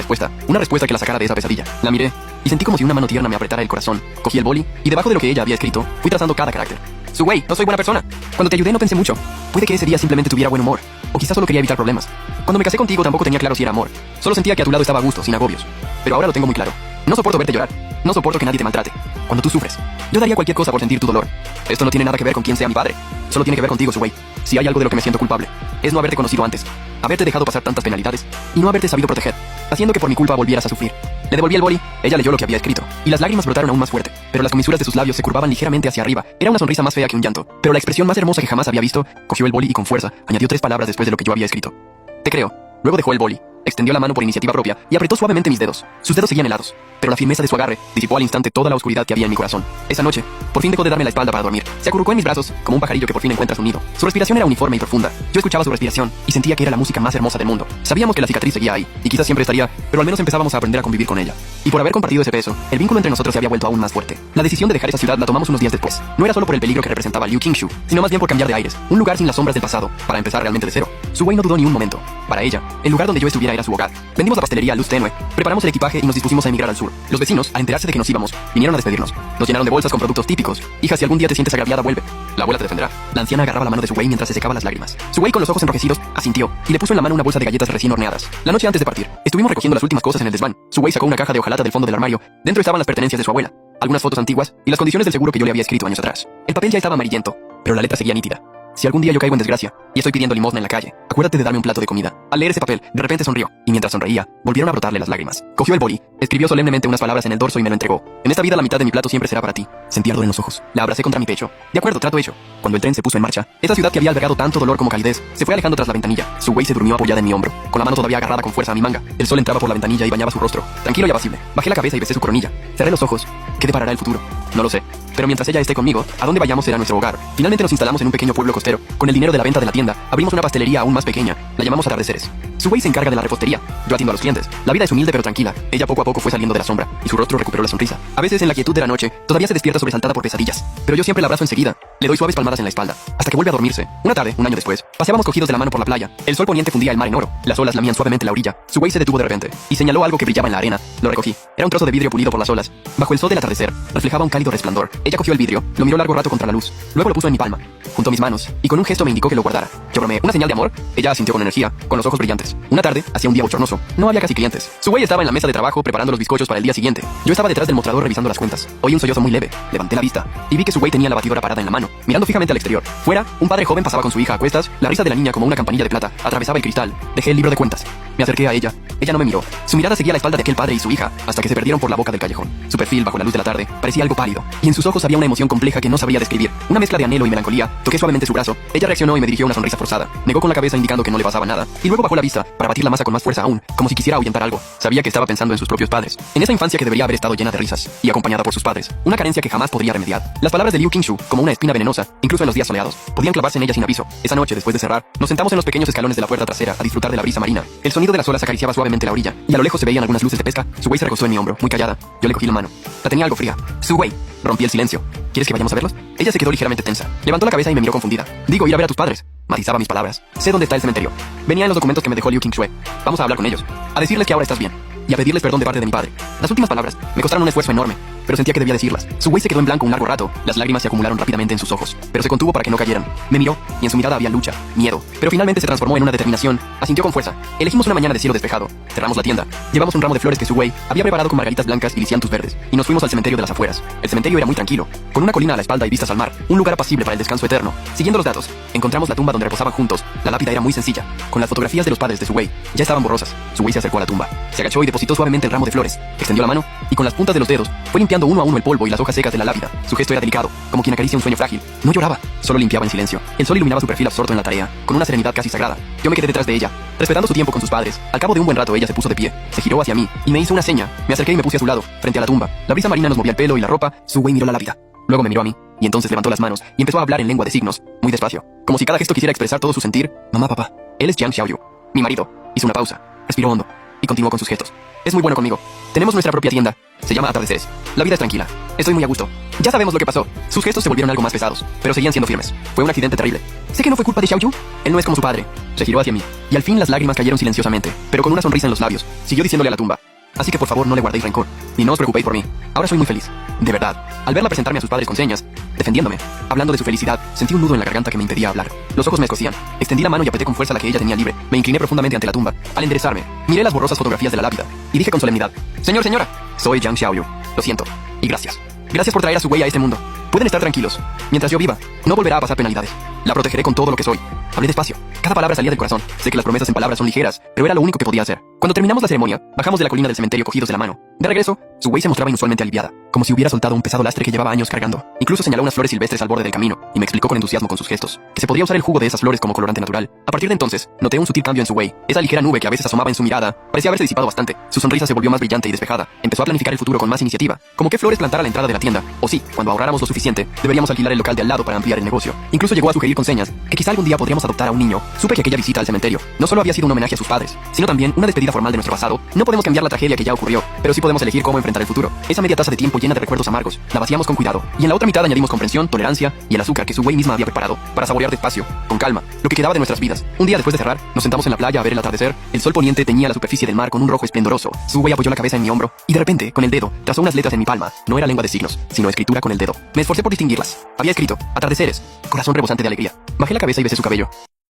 respuesta que la sacara de esa pesadilla. La miré y sentí como si una mano tierna me apretara el corazón. Cogí el boli y debajo de lo que ella había escrito, fui trazando cada carácter. Wei, no soy buena persona. Cuando te ayudé no pensé mucho. Puede que ese día simplemente tuviera buen humor. O quizás solo quería evitar problemas. Cuando me casé contigo tampoco tenía claro si era amor. Solo sentía que a tu lado estaba a gusto, sin agobios. Pero ahora lo tengo muy claro. No soporto verte llorar. No soporto que nadie te maltrate. Cuando tú sufres, yo daría cualquier cosa por sentir tu dolor. Esto no tiene nada que ver con quién sea mi padre. Solo tiene que ver contigo, Wei. Si hay algo de lo que me siento culpable, es no haberte conocido antes, haberte dejado pasar tantas penalidades y no haberte sabido proteger, haciendo que por mi culpa volvieras a sufrir. Le devolví el boli, ella leyó lo que había escrito, y las lágrimas brotaron aún más fuerte, pero las comisuras de sus labios se curvaban ligeramente hacia arriba. Era una sonrisa más fea que un llanto, pero la expresión más hermosa que jamás había visto. Cogió el boli y con fuerza añadió 3 palabras después de lo que yo había escrito. Te creo. Luego dejó el boli, extendió la mano por iniciativa propia y apretó suavemente mis dedos. Sus dedos seguían helados, pero la firmeza de su agarre disipó al instante toda la oscuridad que había en mi corazón. Esa noche, por fin dejó de darme la espalda para dormir. Se acurrucó en mis brazos, como un pajarillo que por fin encuentra su nido. Su respiración era uniforme y profunda. Yo escuchaba su respiración y sentía que era la música más hermosa del mundo. Sabíamos que la cicatriz seguía ahí, y quizás siempre estaría, pero al menos empezábamos a aprender a convivir con ella. Y por haber compartido ese peso, el vínculo entre nosotros se había vuelto aún más fuerte. La decisión de dejar esa ciudad la tomamos unos días después. No era solo por el peligro que representaba Liu Qingshu, sino más bien por cambiar de aires, un lugar sin las sombras del pasado, para empezar realmente de cero. Wei no dudó ni un momento. Para ella, el lugar donde yo estuviera era su hogar. Vendimos la pastelería a luz tenue, preparamos el equipaje y nos dispusimos a emigrar al sur. Los vecinos, al enterarse de que nos íbamos, vinieron a despedirnos. Nos llenaron de bolsas con productos típicos. Hija, si algún día te sientes agraviada, vuelve. La abuela te defenderá. La anciana agarraba la mano de Wei mientras se secaba las lágrimas. Wei, con los ojos enrojecidos, asintió y le puso en la mano una bolsa de galletas recién horneadas. La noche antes de partir, estuvimos recogiendo las últimas cosas en el desván. Wei sacó una caja de hojalata del fondo del armario. Dentro estaban las pertenencias de su abuela, algunas fotos antiguas y las condiciones del seguro que yo le había escrito años atrás. El papel ya estaba amarillento, pero la letra seguía nítida. Si algún día yo caigo en desgracia y estoy pidiendo limosna en la calle, acuérdate de darme un plato de comida. Al leer ese papel, de repente sonrió, y mientras sonreía, volvieron a brotarle las lágrimas. Cogió el boli, escribió solemnemente unas palabras en el dorso y me lo entregó. En esta vida la mitad de mi plato siempre será para ti. Sentí ardor en los ojos. La abracé contra mi pecho. De acuerdo, trato hecho. Cuando el tren se puso en marcha, esa ciudad que había albergado tanto dolor como calidez, se fue alejando tras la ventanilla. Wei se durmió apoyada en mi hombro, con la mano todavía agarrada con fuerza a mi manga. El sol entraba por la ventanilla y bañaba su rostro, tranquilo y apacible. Bajé la cabeza y besé su coronilla. Cerré los ojos. ¿Qué deparará el futuro? No lo sé. Pero mientras ella esté conmigo, a donde vayamos será nuestro hogar. Finalmente nos instalamos en un pequeño pueblo costero. Con el dinero de la venta de la tienda, abrimos una pastelería aún más pequeña. La llamamos Atardeceres. Wei se encarga de la repostería. Yo atiendo a los clientes. La vida es humilde pero tranquila. Ella poco a poco fue saliendo de la sombra, y su rostro recuperó la sonrisa. A veces en la quietud de la noche, todavía se despierta sobresaltada por pesadillas. Pero yo siempre la abrazo enseguida. Le doy suaves palmadas en la espalda, hasta que vuelve a dormirse. Una tarde, un año después, paseábamos cogidos de la mano por la playa. El sol poniente fundía el mar en oro. Las olas lamían suavemente la orilla. Wei se detuvo de repente, y señaló algo que brillaba en la arena. Lo recogí. Era un trozo de vidrio pulido por las olas. Bajo el sol del atardecer, reflejaba un cálido resplandor. Ella cogió el vidrio, lo miró largo rato contra la luz. Luego lo puso en mi palma, junto a mis manos, y con un gesto me indicó que lo guardara. Yo bromeé. ¿Una señal de amor? Ella asintió con energía, con los ojos brillantes. Una tarde, hacía un día bochornoso. No había casi clientes. Wei estaba en la mesa de trabajo preparando los bizcochos para el día siguiente. Yo estaba detrás del mostrador revisando las cuentas. Oí un sollozo muy leve. Levanté la vista y vi que Wei tenía la batidora parada en la mano, mirando fijamente al exterior. Fuera, un padre joven pasaba con su hija a cuestas. La risa de la niña, como una campanilla de plata, atravesaba el cristal. Dejé el libro de cuentas. Me acerqué a ella. Ella no me miró. Su mirada seguía la espalda de aquel padre y su hija, hasta que se perdieron por la boca del callejón. Su perfil, bajo la luz de la tarde, parecía algo pálido, y en sus ojos había una emoción compleja que no sabría describir. Una mezcla de anhelo y melancolía. Toqué suavemente su brazo. Ella reaccionó y me dirigió una sonrisa forzada. Negó con la cabeza indicando que no le pasaba nada, y luego bajó la vista para batir la masa con más fuerza aún, como si quisiera ahuyentar algo. Sabía que estaba pensando en sus propios padres, en esa infancia que debería haber estado llena de risas, y acompañada por sus padres. Una carencia que jamás podría remediar. Las palabras de Liu Qingshu, como una espina venenosa, incluso en los días soleados, podían clavarse en ella sin aviso. Esa noche, después de cerrar, nos sentamos en los pequeños escalones de la puerta trasera a disfrutar de la brisa marina. El sonido de las olas acariciaba suavemente la orilla, y a lo lejos se veían algunas luces de pesca. Wei se recostó en mi hombro, muy callada. Yo le cogí la mano. La tenía algo fría. Wei, rompí el silencio. ¿Quieres que vayamos a verlos? Ella se quedó ligeramente tensa. Levantó la cabeza y me miró confundida. Digo, ir a ver a tus padres. Matizaba mis palabras. Sé dónde está el cementerio. Venía en los documentos que me dejó Liu Qingshu. Vamos a hablar con ellos, a decirles que ahora estás bien, y a pedirles perdón de parte de mi padre. Las últimas palabras me costaron un esfuerzo enorme, pero sentía que debía decirlas. Wei se quedó en blanco un largo rato. Las lágrimas se acumularon rápidamente en sus ojos, pero se contuvo para que no cayeran. Me miró, y en su mirada había lucha, miedo, pero finalmente se transformó en una determinación. Asintió con fuerza. Elegimos una mañana de cielo despejado. Cerramos la tienda. Llevamos un ramo de flores que Wei había preparado con margaritas blancas y lisiantus verdes, y nos fuimos al cementerio de las afueras. El cementerio era muy tranquilo, con una colina a la espalda y vistas al mar, un lugar apacible para el descanso eterno. Siguiendo los datos, encontramos la tumba donde reposaban juntos. La lápida era muy sencilla, con las fotografías de los padres de Wei. Ya estaban borrosas. Wei se acercó a la tumba, se agachó y depositó suavemente el ramo de flores. Extendió la mano, y con las puntas de los dedos, fue limpiando uno a uno el polvo y las hojas secas de la lápida. Su gesto era delicado, como quien acaricia un sueño frágil. No lloraba, solo limpiaba en silencio. El sol iluminaba su perfil absorto en la tarea, con una serenidad casi sagrada. Yo me quedé detrás de ella, respetando su tiempo con sus padres. Al cabo de un buen rato ella se puso de pie, se giró hacia mí, y me hizo una seña. Me acerqué y me puse a su lado, frente a la tumba. La brisa marina nos movía el pelo y la ropa. Wei miró la lápida. Luego me miró a mí, y entonces levantó las manos, y empezó a hablar en lengua de signos, muy despacio, como si cada gesto quisiera expresar todo su sentir. Mamá, papá, él es Jiang Xiaoyu, mi marido. Hizo una pausa, respiró hondo, y continuó con sus gestos. Es muy bueno conmigo. Tenemos nuestra propia tienda. Se llama Atardeceres. La vida es tranquila. Estoy muy a gusto. Ya sabemos lo que pasó. Sus gestos se volvieron algo más pesados, pero seguían siendo firmes. Fue un accidente terrible. Sé que no fue culpa de Xiaoyu. Él no es como su padre. Se giró hacia mí, y al fin las lágrimas cayeron silenciosamente, pero con una sonrisa en los labios. Siguió diciéndole a la tumba. Así que por favor no le guardéis rencor, ni no os preocupéis por mí. Ahora soy muy feliz. De verdad. Al verla presentarme a sus padres con señas, defendiéndome. Hablando de su felicidad, sentí un nudo en la garganta que me impedía hablar. Los ojos me escocían. Extendí la mano y apreté con fuerza la que ella tenía libre. Me incliné profundamente ante la tumba. Al enderezarme, miré las borrosas fotografías de la lápida y dije con solemnidad: señora, soy Jiang Xiaoyu. Lo siento. Y gracias. Gracias por traer a su Wei a este mundo. Pueden estar tranquilos. Mientras yo viva, no volverá a pasar penalidades. La protegeré con todo lo que soy. Hablé despacio. Cada palabra salía del corazón. Sé que las promesas en palabras son ligeras, pero era lo único que podía hacer. Cuando terminamos la ceremonia, bajamos de la colina del cementerio cogidos de la mano. De regreso, su Wei se mostraba inusualmente aliviada, como si hubiera soltado un pesado lastre que llevaba años cargando. Incluso señaló unas flores silvestres al borde del camino, y me explicó con entusiasmo con sus gestos, que se podría usar el jugo de esas flores como colorante natural. A partir de entonces, noté un sutil cambio en su Wei. Esa ligera nube que a veces asomaba en su mirada, parecía haberse disipado bastante. Su sonrisa se volvió más brillante y despejada. Empezó a planificar el futuro con más iniciativa. Como qué flores plantar a la entrada de la tienda. O sí, cuando ahorráramos lo suficiente, deberíamos alquilar el local de al lado para ampliar el negocio. Incluso llegó a sugerir con señas que quizá algún día podríamos adoptar a un niño. Supe que aquella visita al cementerio no solo había sido un homenaje a sus padres, sino también una despedida formal de nuestro pasado. No podemos cambiar la tragedia que ya ocurrió, pero sí podemos elegir cómo enfrentar el futuro. Esa media taza de tiempo llena de recuerdos amargos, la vaciamos con cuidado, y en la otra mitad añadimos comprensión, tolerancia y el azúcar que su Wei misma había preparado para saborear despacio, con calma, lo que quedaba de nuestras vidas. Un día después de cerrar, nos sentamos en la playa a ver el atardecer. El sol poniente teñía la superficie del mar con un rojo esplendoroso. Su Wei apoyó la cabeza en mi hombro y de repente, con el dedo, trazó unas letras en mi palma. No era lengua de signos, sino escritura con el dedo. Me esforcé por distinguirlas. Había escrito: atardeceres, corazón rebosante de alegría. Bajé la cabeza y besé su cabello.